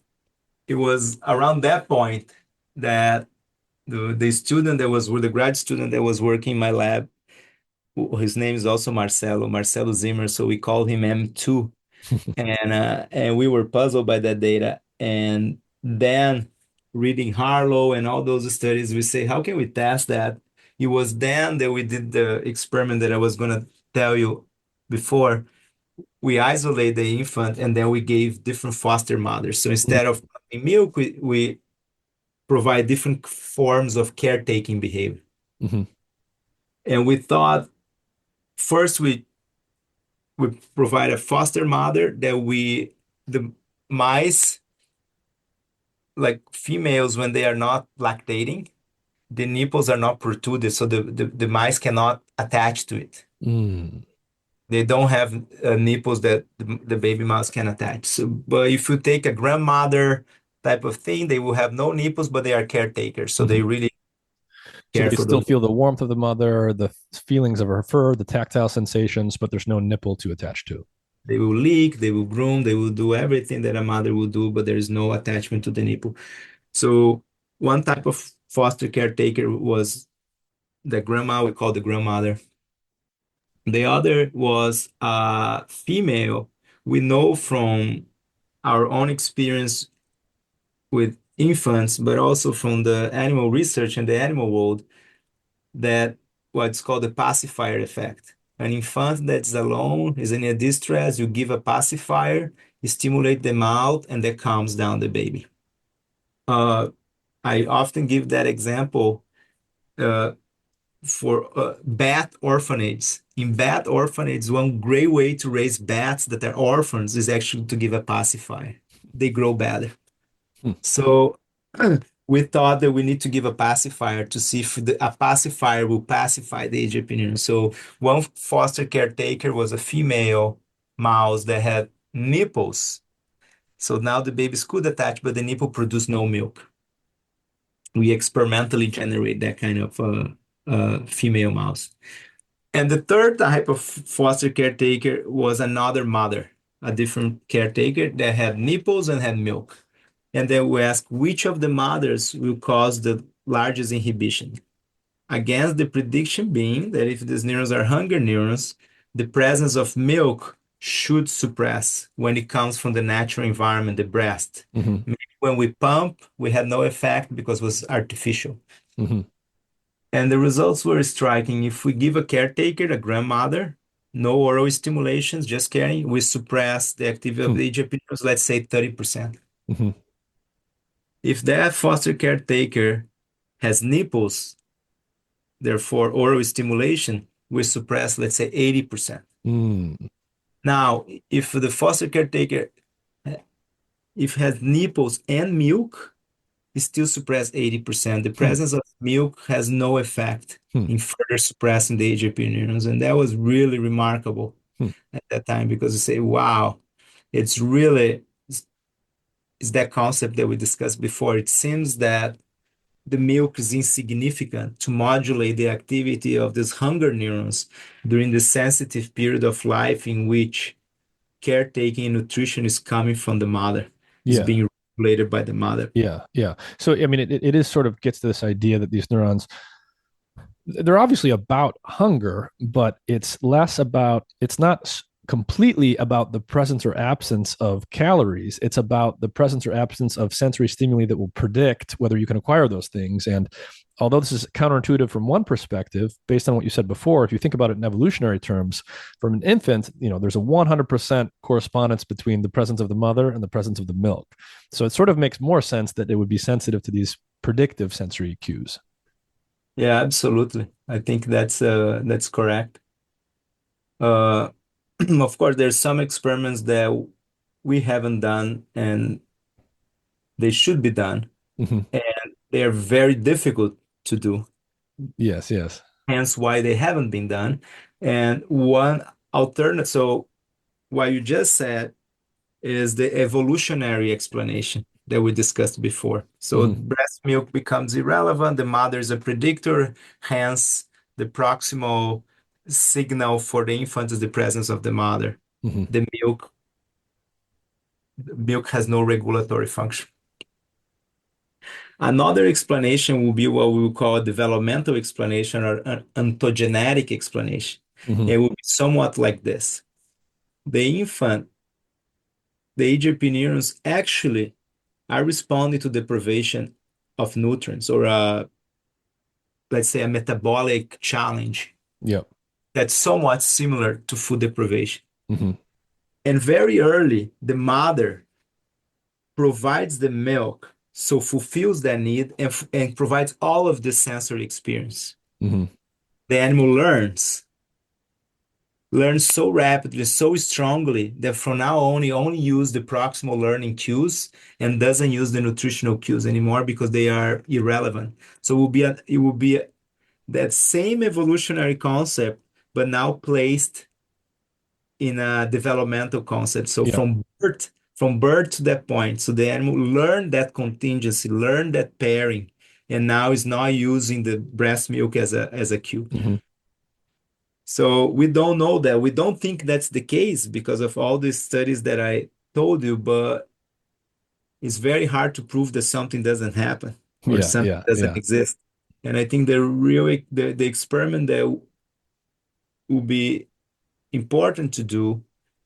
it was around that point that the student that was the grad student that was working in my lab, his name is also Marcelo Zimmer, so we call him M2. And we were puzzled by that data. And then reading Harlow and all those studies, we say, how can we test that? It was then that we did the experiment that I was going to tell you before. We isolate the infant and then we gave different foster mothers. So instead of pumping milk, we provide different forms of caretaking behavior. Mm-hmm. And we thought first we provide a foster mother that the mice, like females, when they are not lactating, the nipples are not protruded, so the mice cannot attach to it. Mm. They don't have nipples that the baby mouse can attach. So, but if you take a grandmother type of thing, they will have no nipples, but they are caretakers, so they Mm-hmm. really So care they for still those. feel the warmth of the mother, the feelings of her fur, the tactile sensations, but there's no nipple to attach to. They will lick, they will groom, they will do everything that a mother will do, but there is no attachment to the nipple. So one type of foster caretaker was the grandma, we call the grandmother. The other was a female. We know from our own experience with infants, but also from the animal research and the animal world, that what's called the pacifier effect. An infant that's alone is in a distress, you give a pacifier, you stimulate them out, and that calms down the baby. Uh, I often give that example uh, for bat orphanages. In bat orphanages, one great way to raise bats that are orphans is actually to give a pacifier. They grow better. Hmm. So we thought that we need to give a pacifier to see if a pacifier will pacify the Egyptian. So one foster caretaker was a female mouse that had nipples. So now the babies could attach, but the nipple produced no milk. We experimentally generate that kind of female mouse. And the third type of foster caretaker was another mother, a different caretaker that had nipples and had milk. And then we ask which of the mothers will cause the largest inhibition. Against the prediction being that if these neurons are hunger neurons, the presence of milk should suppress when it comes from the natural environment, the breast. Mm-hmm. Maybe when we pump, we had no effect because it was artificial. Mm-hmm. And the results were striking. If we give a caretaker, a grandmother, no oral stimulations, just caring, we suppress the activity of Hmm. the EGFR, let's say 30%. Mm-hmm. If that foster caretaker has nipples, therefore oral stimulation, we suppress, let's say 80%. Mm. Now, if the foster caretaker if has nipples and milk, it still suppress 80%. The Hmm. presence of milk has no effect Hmm. in further suppressing the AGP neurons. And that was really remarkable Hmm. at that time because you say, wow, it's really it's that concept that we discussed before. It seems that the milk is insignificant to modulate the activity of these hunger neurons during the sensitive period of life in which caretaking and nutrition is coming from the mother, is Yeah. being regulated by the mother. Yeah. Yeah. So, I mean, it is sort of gets to this idea that these neurons, they're obviously about hunger, but it's less about, it's not completely about the presence or absence of calories. It's about the presence or absence of sensory stimuli that will predict whether you can acquire those things. And although this is counterintuitive from one perspective, based on what you said before, if you think about it in evolutionary terms, from an infant, there's a 100% correspondence between the presence of the mother and the presence of the milk. So it sort of makes more sense that it would be sensitive to these predictive sensory cues. Yeah, absolutely. I think that's correct. Uh, of course, there's some experiments that we haven't done and they should be done, Mm-hmm. and they are very difficult to do. Yes, yes. Hence why they haven't been done. And one alternative, so what you just said is the evolutionary explanation that we discussed before. So Mm-hmm. breast milk becomes irrelevant, the mother is a predictor, hence the proximal signal for the infant is the presence of the mother. Mm-hmm. The milk has no regulatory function. Another explanation will be what we will call a developmental explanation or an ontogenetic explanation. Mm-hmm. It will be somewhat like this. The infant, the AGP neurons actually are responding to deprivation of nutrients or let's say a metabolic challenge Yep. that's somewhat similar to food deprivation. Mm-hmm. And very early, the mother provides the milk, so fulfills that need and provides all of the sensory experience. Mm-hmm. The animal learns so rapidly, so strongly that from now on, it only use the proximal learning cues and doesn't use the nutritional cues anymore because they are irrelevant. So it will be that same evolutionary concept, but now placed in a developmental concept. So Yep. from birth to that point, so the animal learned that contingency, learned that pairing, and now is not using the breast milk as a cue. Mm-hmm. So we don't know that. We don't think that's the case because of all these studies that I told you, but it's very hard to prove that something doesn't happen or Yeah. something Yeah. doesn't Yeah. exist. And I think the experiment that will be important to do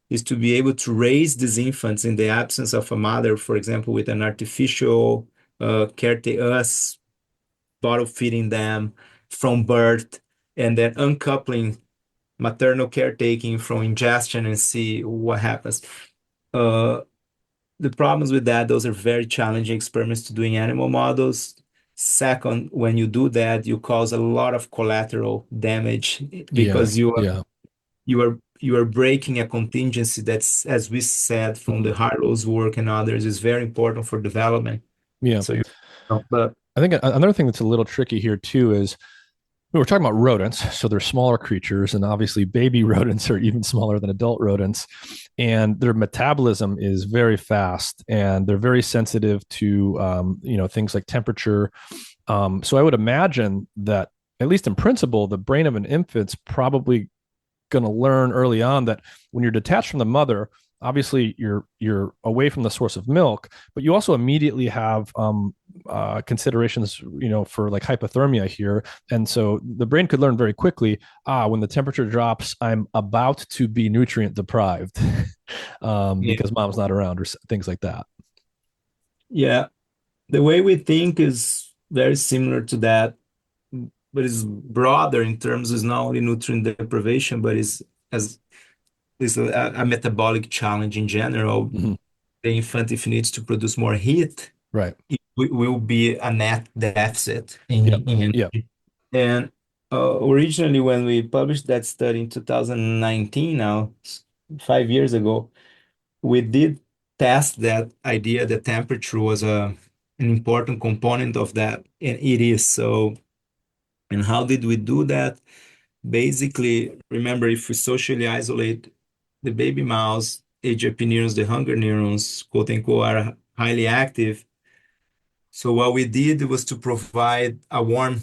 is to be able to raise these infants in the absence of a mother, for example, with an artificial us bottle feeding them from birth and then uncoupling maternal caretaking from ingestion and see what happens. Uh, the problems with that, those are very challenging experiments to do in animal models. Second, when you do that, you cause a lot of collateral damage Yeah. because Yeah. you are breaking a contingency that's, as we said from Mm-hmm. the Harlow's work and others, is very important for development. Yeah. So but I think another thing that's a little tricky here too is we're talking about rodents, so they're smaller creatures, and obviously baby rodents are even smaller than adult rodents, and their metabolism is very fast, and they're very sensitive to things like temperature. So I would imagine that at least in principle, the brain of an infant's probably going to learn early on that when you're detached from the mother, obviously you're away from the source of milk, but you also immediately have considerations, for like hypothermia here, and so the brain could learn very quickly. When the temperature drops, I'm about to be nutrient deprived, yeah, because mom's not around or things like that. yeah, the way we think is very similar to that, but it's broader in terms is not only nutrient deprivation, but as is a metabolic challenge in general. Mm-hmm. The infant, if it needs to produce more heat, Right. it will be a net deficit Yep. in Yep. energy. And originally, when we published that study in 2019, now 5 years ago, we did test that idea that temperature was an important component of that, and it is so. And how did we do that? Basically, remember, if we socially isolate the baby mouse, HAP neurons, the hunger neurons, quote unquote, are highly active. So what we did was to provide a warm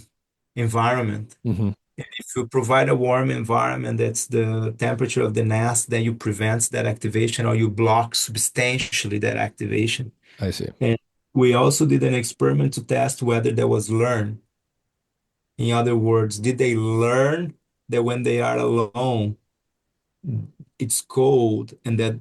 environment. Hmm. If you provide a warm environment, that's the temperature of the nest, then you prevent that activation or you block substantially that activation. I see. And we also did an experiment to test whether there was learn. In other words, did they learn that when they are alone, it's cold and that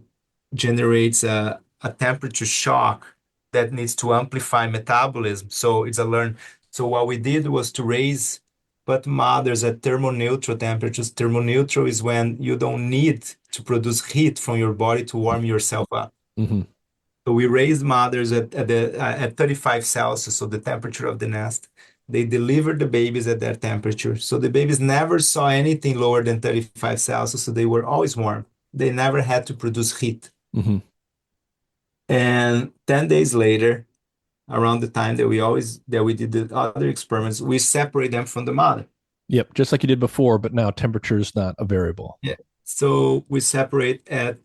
generates a temperature shock that needs to amplify metabolism. So it's a learn. So what we did was to raise put mothers at thermoneutral temperatures. Thermoneutral is when you don't need to produce heat from your body to warm yourself up. Hmm. So we raised mothers at 35 Celsius, so the temperature of the nest. They delivered the babies at that temperature. So the babies never saw anything lower than 35 Celsius, so they were always warm. They never had to produce heat. Hmm. And 10 days later, around the time that we did the other experiments, we separate them from the mother. Yep, just like you did before, but now temperature is not a variable. Yeah. So we separate at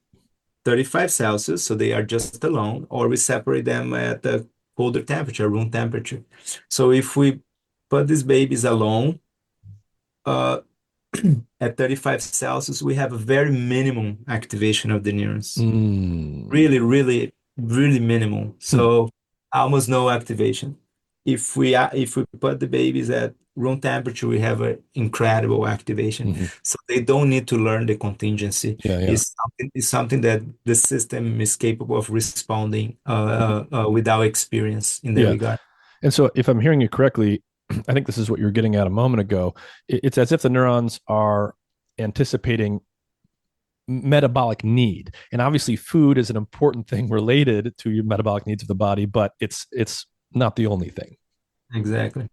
35 Celsius, so they are just alone, or we separate them at a colder temperature, room temperature. So if we put these babies alone, uh, at 35 Celsius, we have a very minimum activation of the neurons. Mm. Really, really, really minimal. Hmm. So almost no activation. If we put the babies at room temperature, we have an incredible activation. Hmm. So they don't need to learn the contingency. Yeah, yeah. It's something that the system is capable of responding without experience in that Yeah. regard. And so, if I'm hearing you correctly, I think this is what you were getting at a moment ago. It's as if the neurons are anticipating metabolic need, and obviously, food is an important thing related to your metabolic needs of the body, but it's not the only thing. Exactly.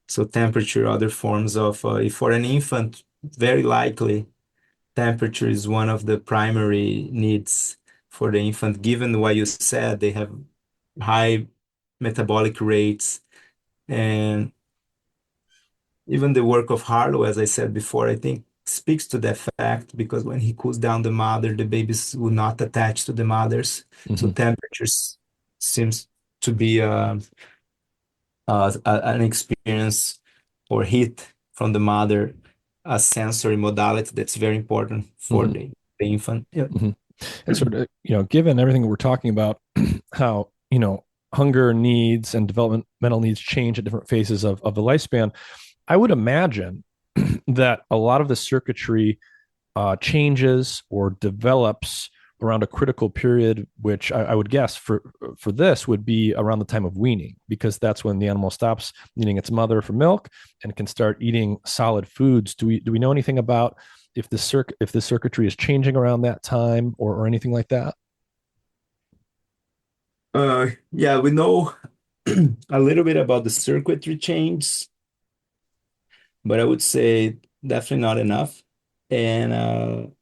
So temperature, other forms of, if for an infant, very likely temperature is one of the primary needs for the infant, given what you said, they have high metabolic rates. And even the work of Harlow, as I said before, I think speaks to that fact because when he cools down the mother, the babies will not attach to the mothers. So Hmm. temperatures seems to be an experience or heat from the mother, a sensory modality that's very important for Hmm. the infant. Yeah. Hmm. And sort of, given everything we're talking about, how, hunger needs and developmental needs change at different phases of the lifespan, I would imagine that a lot of the circuitry changes or develops around a critical period, which I would guess for this would be around the time of weaning, because that's when the animal stops needing its mother for milk and can start eating solid foods. Do we know anything about if the circuitry is changing around that time or anything like that? Yeah, we know a little bit about the circuitry change, but I would say definitely not enough. And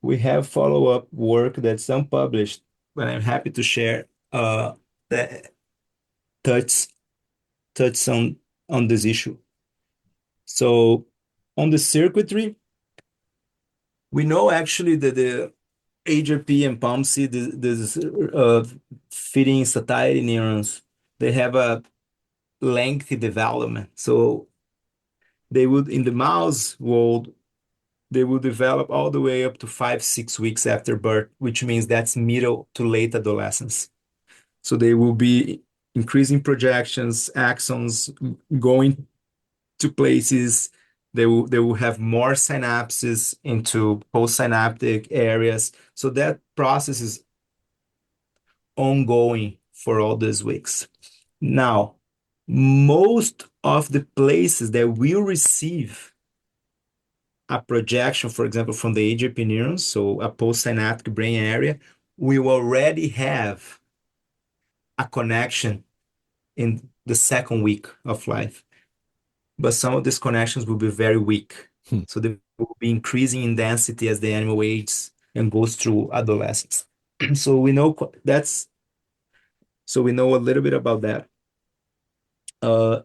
we have follow-up work that's unpublished, but I'm happy to share that touch touch on this issue. So on the circuitry, we know actually that the HRP and POMC, this feeding satiety neurons, they have a lengthy development. So they would, in the mouse world, they will develop all the way up to 5, 6 weeks after birth, which means that's middle to late adolescence. So they will be increasing projections, axons going to places. They will have more synapses into postsynaptic areas. So that process is ongoing for all these weeks. Now, most of the places that will receive a projection, for example, from the AGP neurons, so a postsynaptic brain area, we already have a connection in the second week of life. But some of these connections will be very weak. Hmm. So they will be increasing in density as the animal ages and goes through adolescence. So we know that's so we know a little bit about that. Uh,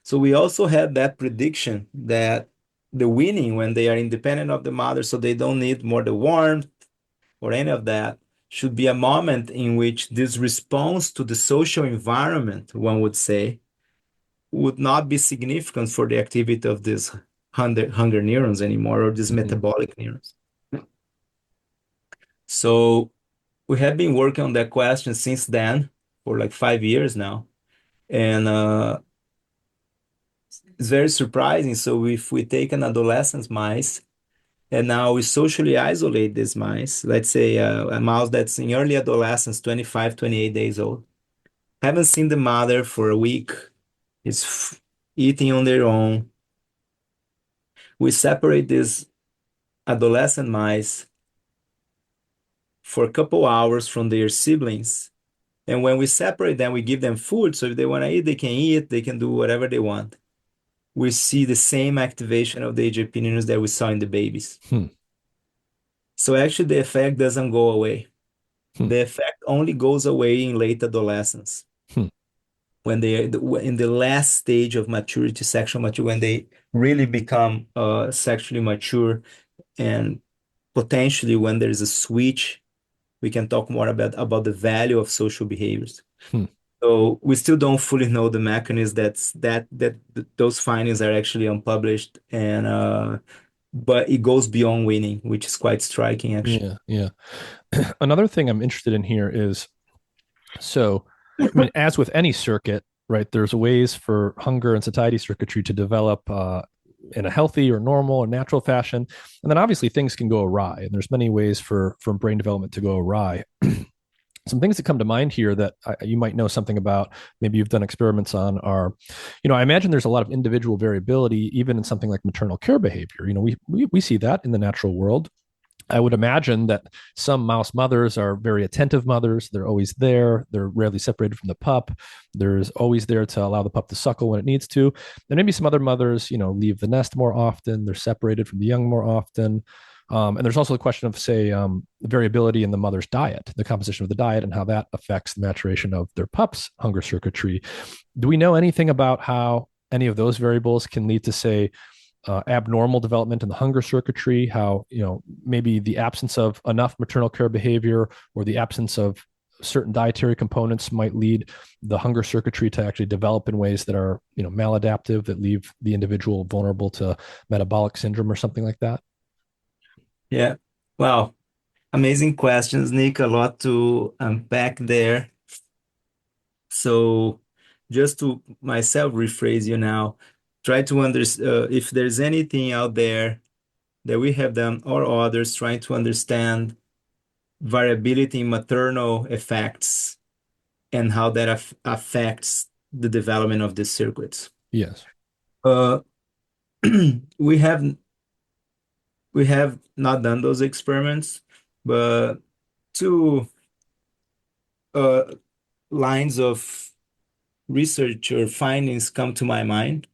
so we also had that prediction that the weaning, when they are independent of the mother, so they don't need more the warmth or any of that. should be a moment in which this response to the social environment, one would say, would not be significant for the activity of these hunger neurons anymore, or these Hmm. metabolic neurons. So we have been working on that question since then for like 5 years now. And it's very surprising. So if we take an adolescent mice and now we socially isolate these mice, let's say a mouse that's in early adolescence, 25, 28 days old, haven't seen the mother for a week, is eating on their own. We separate these adolescent mice for a couple hours from their siblings. And when we separate them, we give them food. So if they want to eat, they can do whatever they want. We see the same activation of the AGP neurons that we saw in the babies. Hmm. So actually, the effect doesn't go away. Hmm. The effect only goes away in late adolescence Hmm. when they are in the last stage of maturity, sexual maturity, when they really become sexually mature, and potentially when there is a switch, we can talk more about the value of social behaviors. Hmm. So we still don't fully know the mechanism that those findings are actually unpublished, and but it goes beyond winning, which is quite striking actually. Yeah, yeah. Another thing I'm interested in here is so, I mean, as with any circuit, right, there's ways for hunger and satiety circuitry to develop in a healthy or normal or natural fashion. And then obviously things can go awry. And there's many ways for brain development to go awry. Some things that come to mind here that you might know something about, maybe you've done experiments on are, I imagine there's a lot of individual variability, even in something like maternal care behavior. We see that in the natural world. I would imagine that some mouse mothers are very attentive mothers. They're always there. They're rarely separated from the pup. There's always there to allow the pup to suckle when it needs to. And maybe some other mothers, leave the nest more often. They're separated from the young more often. And there's also the question of, say, variability in the mother's diet, the composition of the diet, and how that affects the maturation of their pup's hunger circuitry. Do we know anything about how any of those variables can lead to, say, abnormal development in the hunger circuitry, how maybe the absence of enough maternal care behavior or the absence of certain dietary components might lead the hunger circuitry to actually develop in ways that are maladaptive, that leave the individual vulnerable to metabolic syndrome or something like that? Yeah. Wow. Amazing questions, Nick. A lot to unpack there. So just to myself rephrase you now, try to understand if there's anything out there that we have done or others trying to understand variability in maternal effects and how that affects the development of these circuits. Yes. Uh, we have we have not done those experiments, but two uh, lines of research or findings come to my mind.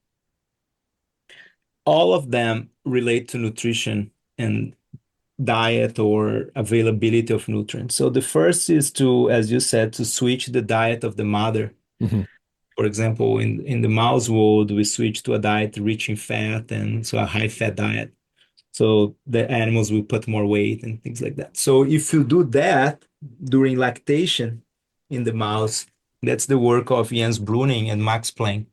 All of them relate to nutrition and diet or availability of nutrients. So the first is to, as you said, to switch the diet of the mother. Mm-hmm. For example, in the mouse world, we switch to a diet rich in fat, and so a high fat diet. So the animals will put more weight and things like that. So if you do that during lactation in the mouse, that's the work of Jens Bruning and Max Planck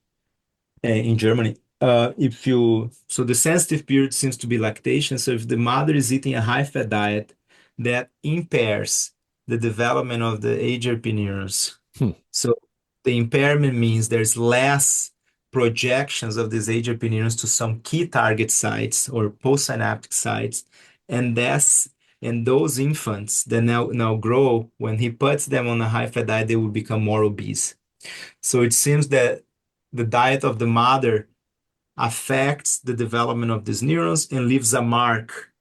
in Germany. If you so the sensitive period seems to be lactation. So if the mother is eating a high fat diet, that impairs the development of the AGRP neurons. Hmm. So the impairment means there's less projections of these AGRP neurons to some key target sites or postsynaptic sites, and that's and those infants that now grow, when he puts them on a high fat diet, they will become more obese. So it seems that the diet of the mother affects the development of these neurons and leaves a mark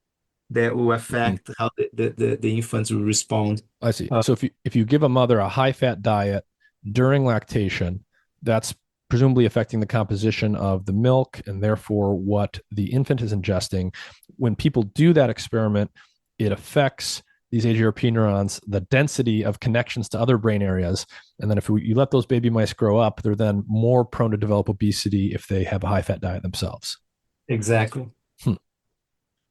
that will Mm-hmm. affect how the infants will respond. I see. Uh, So if you give a mother a high fat diet during lactation, that's presumably affecting the composition of the milk and therefore what the infant is ingesting. When people do that experiment, it affects these AGRP neurons, the density of connections to other brain areas. And then if you let those baby mice grow up, they're then more prone to develop obesity if they have a high fat diet themselves. exactly. Hmm.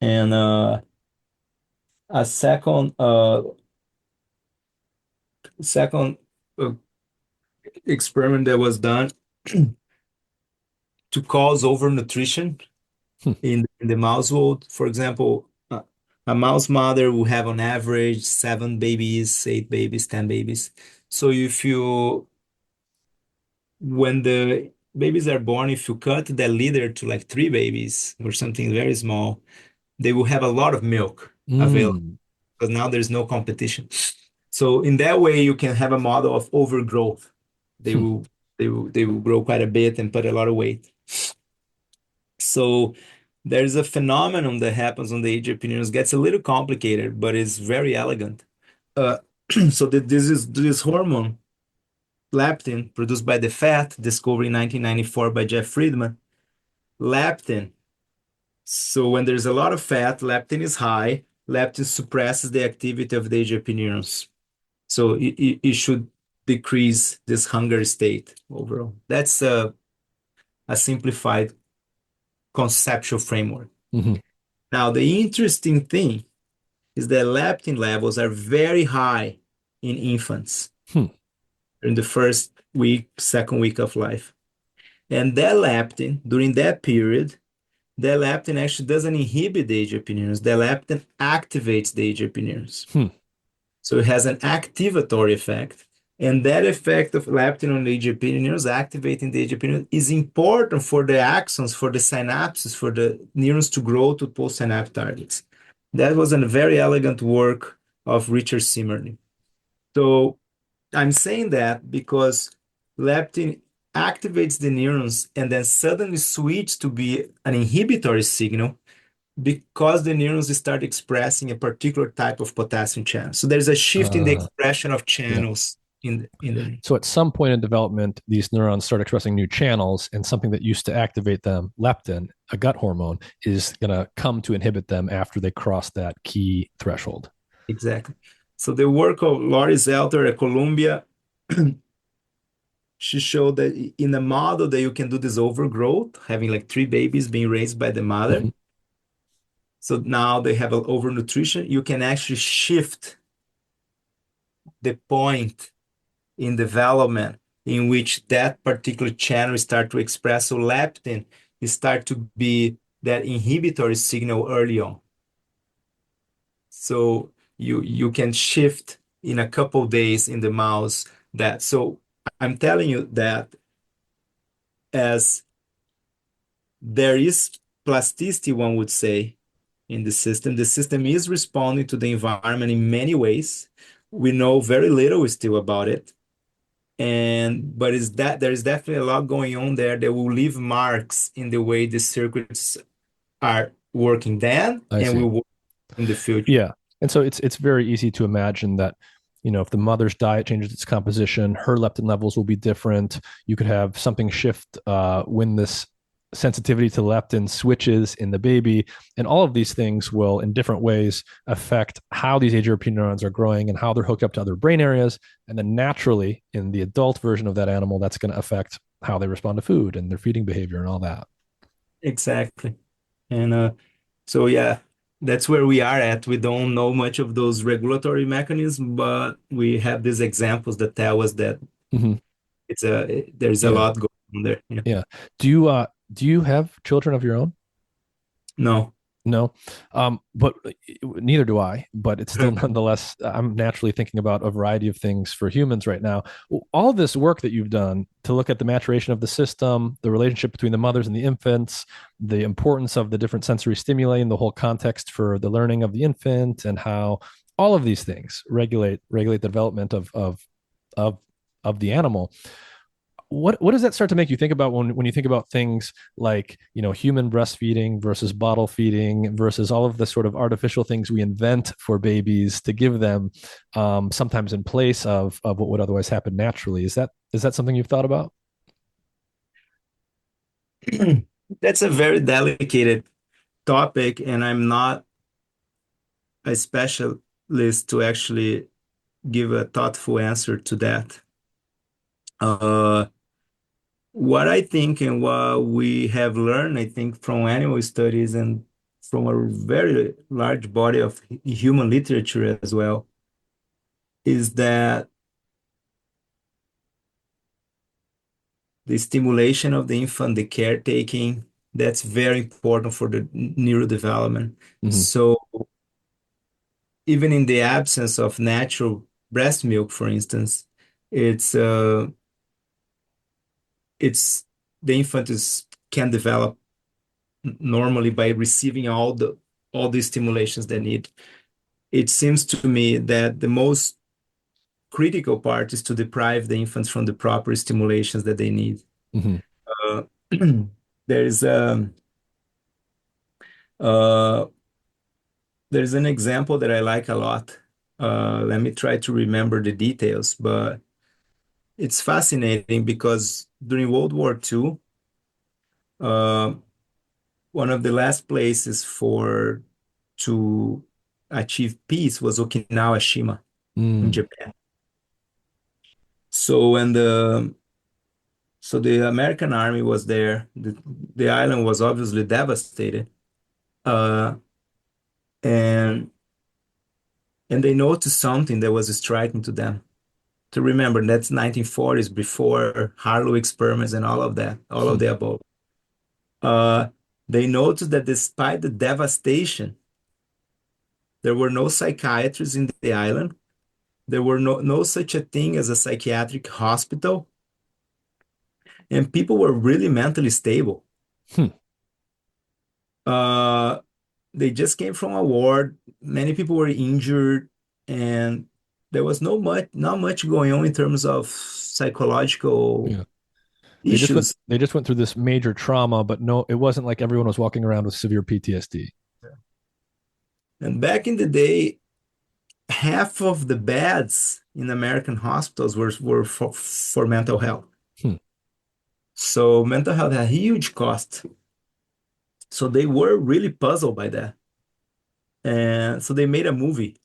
And a second Second uh, experiment that was done to cause overnutrition Hmm. in the mouse world. For example, a mouse mother will have on average 7 babies, 8 babies, 10 babies. So when the babies are born, if you cut the litter to like 3 babies or something very small, they will have a lot of milk available Mm. because now there's no competition. So in that way, you can have a model of overgrowth. They Hmm. will they will grow quite a bit and put a lot of weight. So there's a phenomenon that happens on the age of neurons, gets a little complicated, but is very elegant. Uh, so this hormone, leptin, produced by the fat, discovered in 1994 by Jeff Friedman. Leptin. So when there's a lot of fat, leptin is high. Leptin suppresses the activity of the AGP neurons. So it should decrease this hunger state overall. That's a simplified conceptual framework. Hmm. Now, the interesting thing is that leptin levels are very high in infants Hmm. in the first week, second week of life. And that leptin, during that period, the leptin actually doesn't inhibit the AGP neurons. The leptin activates the AGP neurons. Hmm. So it has an activatory effect. And that effect of leptin on the AGP neurons, activating the AGP neurons, is important for the axons, for the synapses, for the neurons to grow to postsynaptic targets. That was a very elegant work of Richard Simerly. So I'm saying that because leptin activates the neurons and then suddenly switch to be an inhibitory signal because the neurons start expressing a particular type of potassium channel. So there's a shift in the Uh, expression of yeah. channels in the So at some point in development, these neurons start expressing new channels, and something that used to activate them, leptin, a gut hormone, is going to come to inhibit them after they cross that key threshold. exactly. So the work of Laurie Zelter at Columbia, she showed that in a model that you can do this overgrowth, having like 3 babies being raised by the mother. Hmm. So now they have an overnutrition. You can actually shift the point in development in which that particular channel start to express. So leptin start to be that inhibitory signal early on. So you can shift in a couple days in the mouse that. So I'm telling you that as there is plasticity, one would say, in the system is responding to the environment in many ways. We know very little still about it. And but is that there is definitely a lot going on there that will leave marks in the way the circuits are working then I and see. will work in the future. Yeah. And so it's very easy to imagine that, if the mother's diet changes its composition, her leptin levels will be different. You could have something shift when this sensitivity to leptin switches in the baby. And all of these things will, in different ways, affect how these AGRP neurons are growing and how they're hooked up to other brain areas. And then naturally, in the adult version of that animal, that's going to affect how they respond to food and their feeding behavior and all that. Exactly. And so yeah, that's where we are at. We don't know much of those regulatory mechanisms, but we have these examples that tell us that Mm-hmm. there's a Yeah. lot going on there. Yeah. Yeah. Do you have children of your own? No. No, but neither do I. But it's still nonetheless, I'm naturally thinking about a variety of things for humans right now. All this work that you've done to look at the maturation of the system, the relationship between the mothers and the infants, the importance of the different sensory stimuli and the whole context for the learning of the infant, and how all of these things regulate the development of of the animal. What does that start to make you think about when you think about things like human breastfeeding versus bottle feeding versus all of the sort of artificial things we invent for babies to give them, sometimes in place of what would otherwise happen naturally? Is that something you've thought about? That's a very delicate topic, and I'm not a specialist to actually give a thoughtful answer to that. Uh, what I think and what we have learned, I think, from animal studies and from a very large body of human literature as well, is that the stimulation of the infant, the caretaking, that's very important for the neurodevelopment. Hmm. So even in the absence of natural breast milk, for instance, it's it's the infant is can develop normally by receiving all the stimulations they need. It seems to me that the most critical part is to deprive the infants from the proper stimulations that they need. Hmm. Uh, there's uh, there's an example that I like a lot. Let me try to remember the details, but it's fascinating because during World War II, uh, one of the last places for to achieve peace was Okinawa Shima in Mm. Japan. So when the American army was there, the island was obviously devastated, uh, and they noticed something that was striking to them. To remember, that's 1940s, before Harlow experiments and all of that, all of Hmm. the above. Uh, they noticed that despite the devastation, there were no psychiatrists in the island. There were no such a thing as a psychiatric hospital, and people were really mentally stable. Hmm. Uh, they just came from a war. Many people were injured, and there was not much going on in terms of psychological Yeah. issues. They just went through this major trauma, but no, it wasn't like everyone was walking around with severe PTSD. And back in the day, half of the beds in American hospitals were for mental health. Hmm. So mental health had a huge cost. So they were really puzzled by that. And so they made a movie.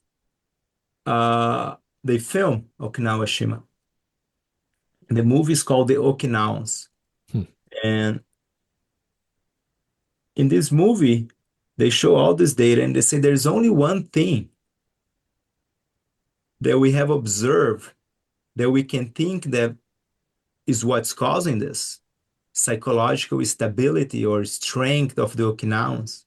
They filmed Okinawa Shima. The movie is called The Okinawans. Hmm. And in this movie, they show all this data and they say there's only one thing that we have observed that we can think that is what's causing this psychological stability or strength of the Okinawans.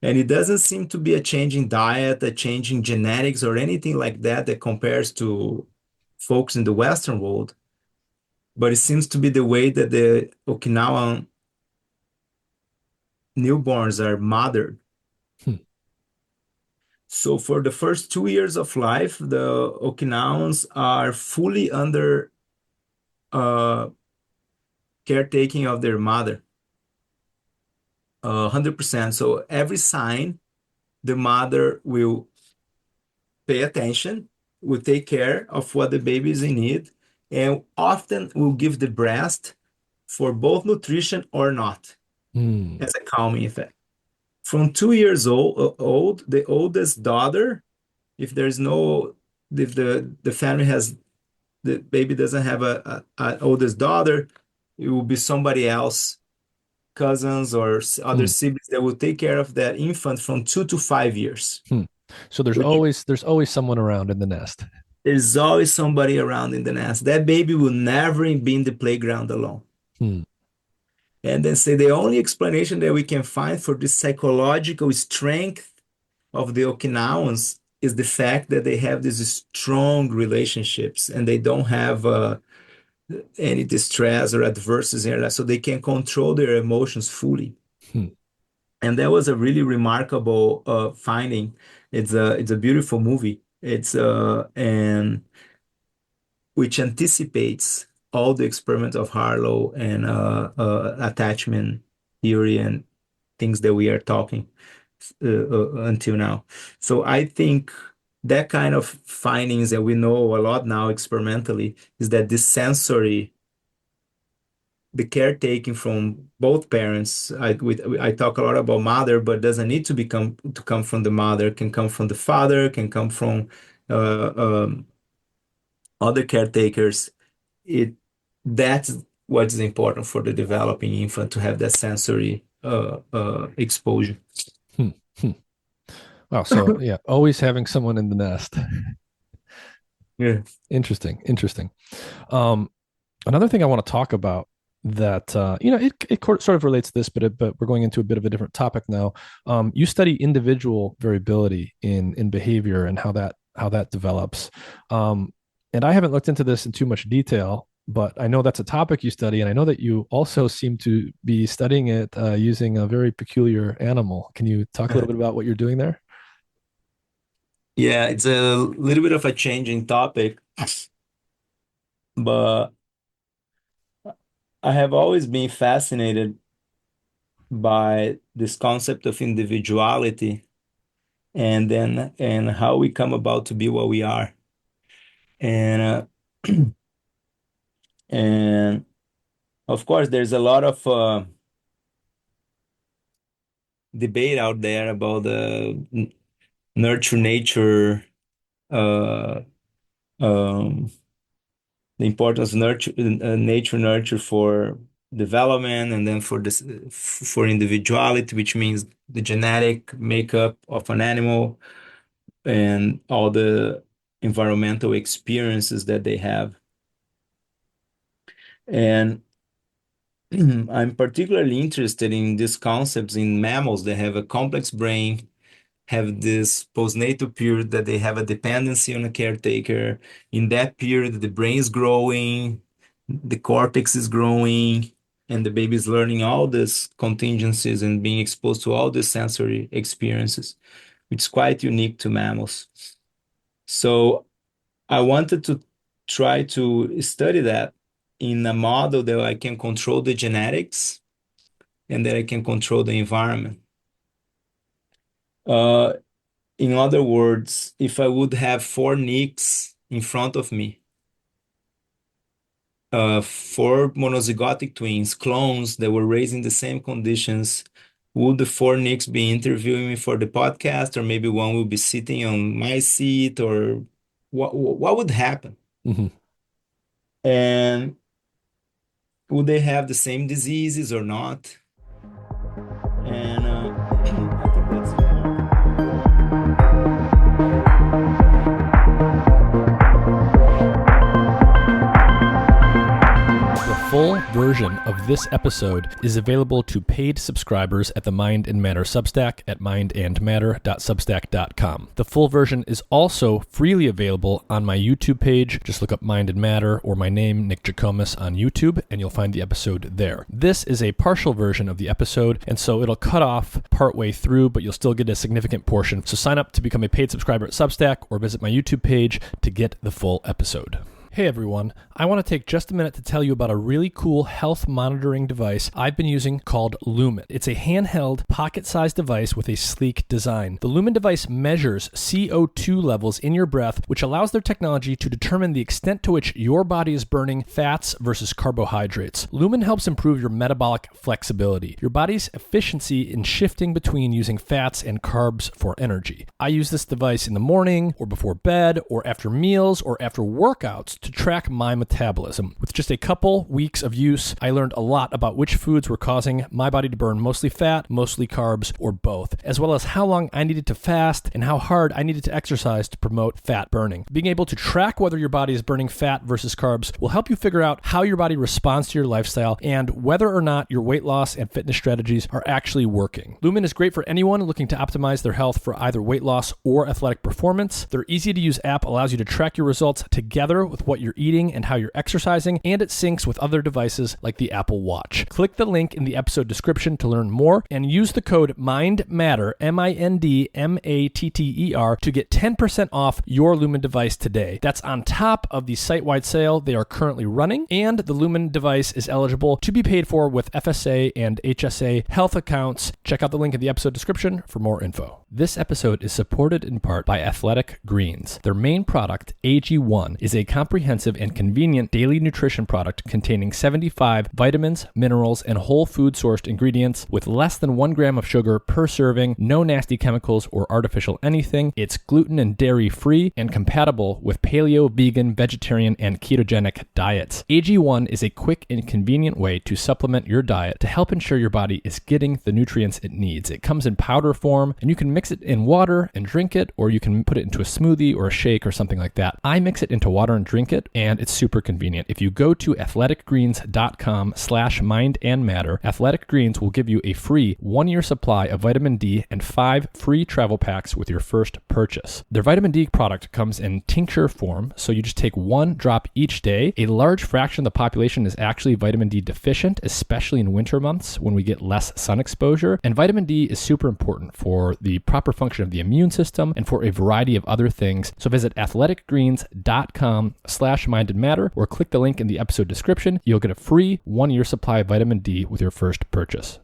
And it doesn't seem to be a change in diet, a change in genetics, or anything like that that compares to folks in the Western world. But it seems to be the way that the Okinawan newborns are mothered. Hmm. So for the first 2 years of life, the Okinawans are fully under uh, caretaking of their mother, 100%. So every sign, the mother will pay attention, will take care of what the baby is in need, and often will give the breast for both nutrition or not Hmm. as a calming effect. From 2 years old, the oldest daughter, if there's no, if the family has, the baby doesn't have a oldest daughter, it will be somebody else, cousins or other Hmm. siblings that will take care of that infant from 2 to 5 years. Hmm. So Which there's always someone around in the nest. there's always somebody around in the nest. That baby will never be in the playground alone. Hmm. And then say the only explanation that we can find for this psychological strength of the Okinawans is the fact that they have these strong relationships and they don't have any distress or adversity in their life, so they can control their emotions fully. Hmm. And that was a really remarkable finding. It's a beautiful movie. It's and which anticipates all the experiments of Harlow and attachment theory and things that we are talking until now. So I think that kind of findings that we know a lot now experimentally is that this sensory, the caretaking from both parents. I talk a lot about mother, but doesn't need to come from the mother. Can come from the father. Can come from uh, um, other caretakers. It That's what is important for the developing infant to have that sensory exposure. Hmm. Hmm. Wow. So yeah, always having someone in the nest. Yeah. Interesting. Interesting. Um, Another thing I want to talk about that it sort of relates to this, but we're going into a bit of a different topic now. You study individual variability in behavior and how that develops. And I haven't looked into this in too much detail, but I know that's a topic you study, and I know that you also seem to be studying it using a very peculiar animal. Can you talk a little bit about what you're doing there? Yeah, it's a little bit of a changing topic, but I have always been fascinated by this concept of individuality and how we come about to be what we are. And and of course, there's a lot of debate out there about the nurture nature, uh, um, the importance of nature nurture for development, and then for individuality, which means the genetic makeup of an animal and all the environmental experiences that they have. And I'm particularly interested in these concepts in mammals that have a complex brain, have this postnatal period that they have a dependency on a caretaker. In that period, the brain is growing, the cortex is growing, and the baby is learning all these contingencies and being exposed to all these sensory experiences, which is quite unique to mammals. So I wanted to try to study that in a model that I can control the genetics and that I can control the environment. Uh, in other words, if I would have four nicks in front of me, four monozygotic twins, clones that were raised in the same conditions, would the four nicks be interviewing me for the podcast, or maybe one will be sitting on my seat, or what would happen? Mhm. And would they have the same diseases or not? And I think that's important. The full version of this episode is available to paid subscribers at the Mind and Matter Substack at mindandmatter.substack.com. The full version is also freely available on my YouTube page. Just look up Mind and Matter or my name, Nick Jikomis, on YouTube, and you'll find the episode there. This is a partial version of the episode, and so it'll cut off partway through, but you'll still get a significant portion. So sign up to become a paid subscriber at Substack or visit my YouTube page to get the full episode. Hey everyone, I want to take just a minute to tell you about a really cool health monitoring device I've been using called Lumen. It's a handheld, pocket-sized device with a sleek design. The Lumen device measures CO2 levels in your breath, which allows their technology to determine the extent to which your body is burning fats versus carbohydrates. Lumen helps improve your metabolic flexibility, your body's efficiency in shifting between using fats and carbs for energy. I use this device in the morning, or before bed, or after meals, or after workouts to track my metabolism. With just a couple weeks of use, I learned a lot about which foods were causing my body to burn mostly fat, mostly carbs, or both, as well as how long I needed to fast and how hard I needed to exercise to promote fat burning. Being able to track whether your body is burning fat versus carbs will help you figure out how your body responds to your lifestyle and whether or not your weight loss and fitness strategies are actually working. Lumen is great for anyone looking to optimize their health for either weight loss or athletic performance. Their easy-to-use app allows you to track your results together with what you're eating and how you're exercising, and it syncs with other devices like the Apple Watch. Click the link in the episode description to learn more and use the code MINDMATTER, MINDMATTER, to get 10% off your Lumen device today. That's on top of the site-wide sale they are currently running, and the Lumen device is eligible to be paid for with FSA and HSA health accounts. Check out the link in the episode description for more info. This episode is supported in part by Athletic Greens. Their main product, AG1, is a comprehensive and convenient daily nutrition product containing 75 vitamins, minerals, and whole food sourced ingredients with less than 1 gram of sugar per serving, no nasty chemicals or artificial anything. It's gluten and dairy free and compatible with paleo, vegan, vegetarian, and ketogenic diets. AG1 is a quick and convenient way to supplement your diet to help ensure your body is getting the nutrients it needs. It comes in powder form, and you can mix it in water and drink it, or you can put it into a smoothie or a shake or something like that. I mix it into water and drink it, and it's super convenient. If you go to athleticgreens.com/mindandmatter, Athletic Greens will give you a free 1-year supply of vitamin D and 5 free travel packs with your first purchase. Their vitamin D product comes in tincture form, so you just take 1 drop each day. A large fraction of the population is actually vitamin D deficient, especially in winter months when we get less sun exposure. And vitamin D is super important for the proper function of the immune system and for a variety of other things. So visit athleticgreens.com/mindandmatter or click the link in the episode description. You'll get a free 1-year supply of vitamin D with your first purchase.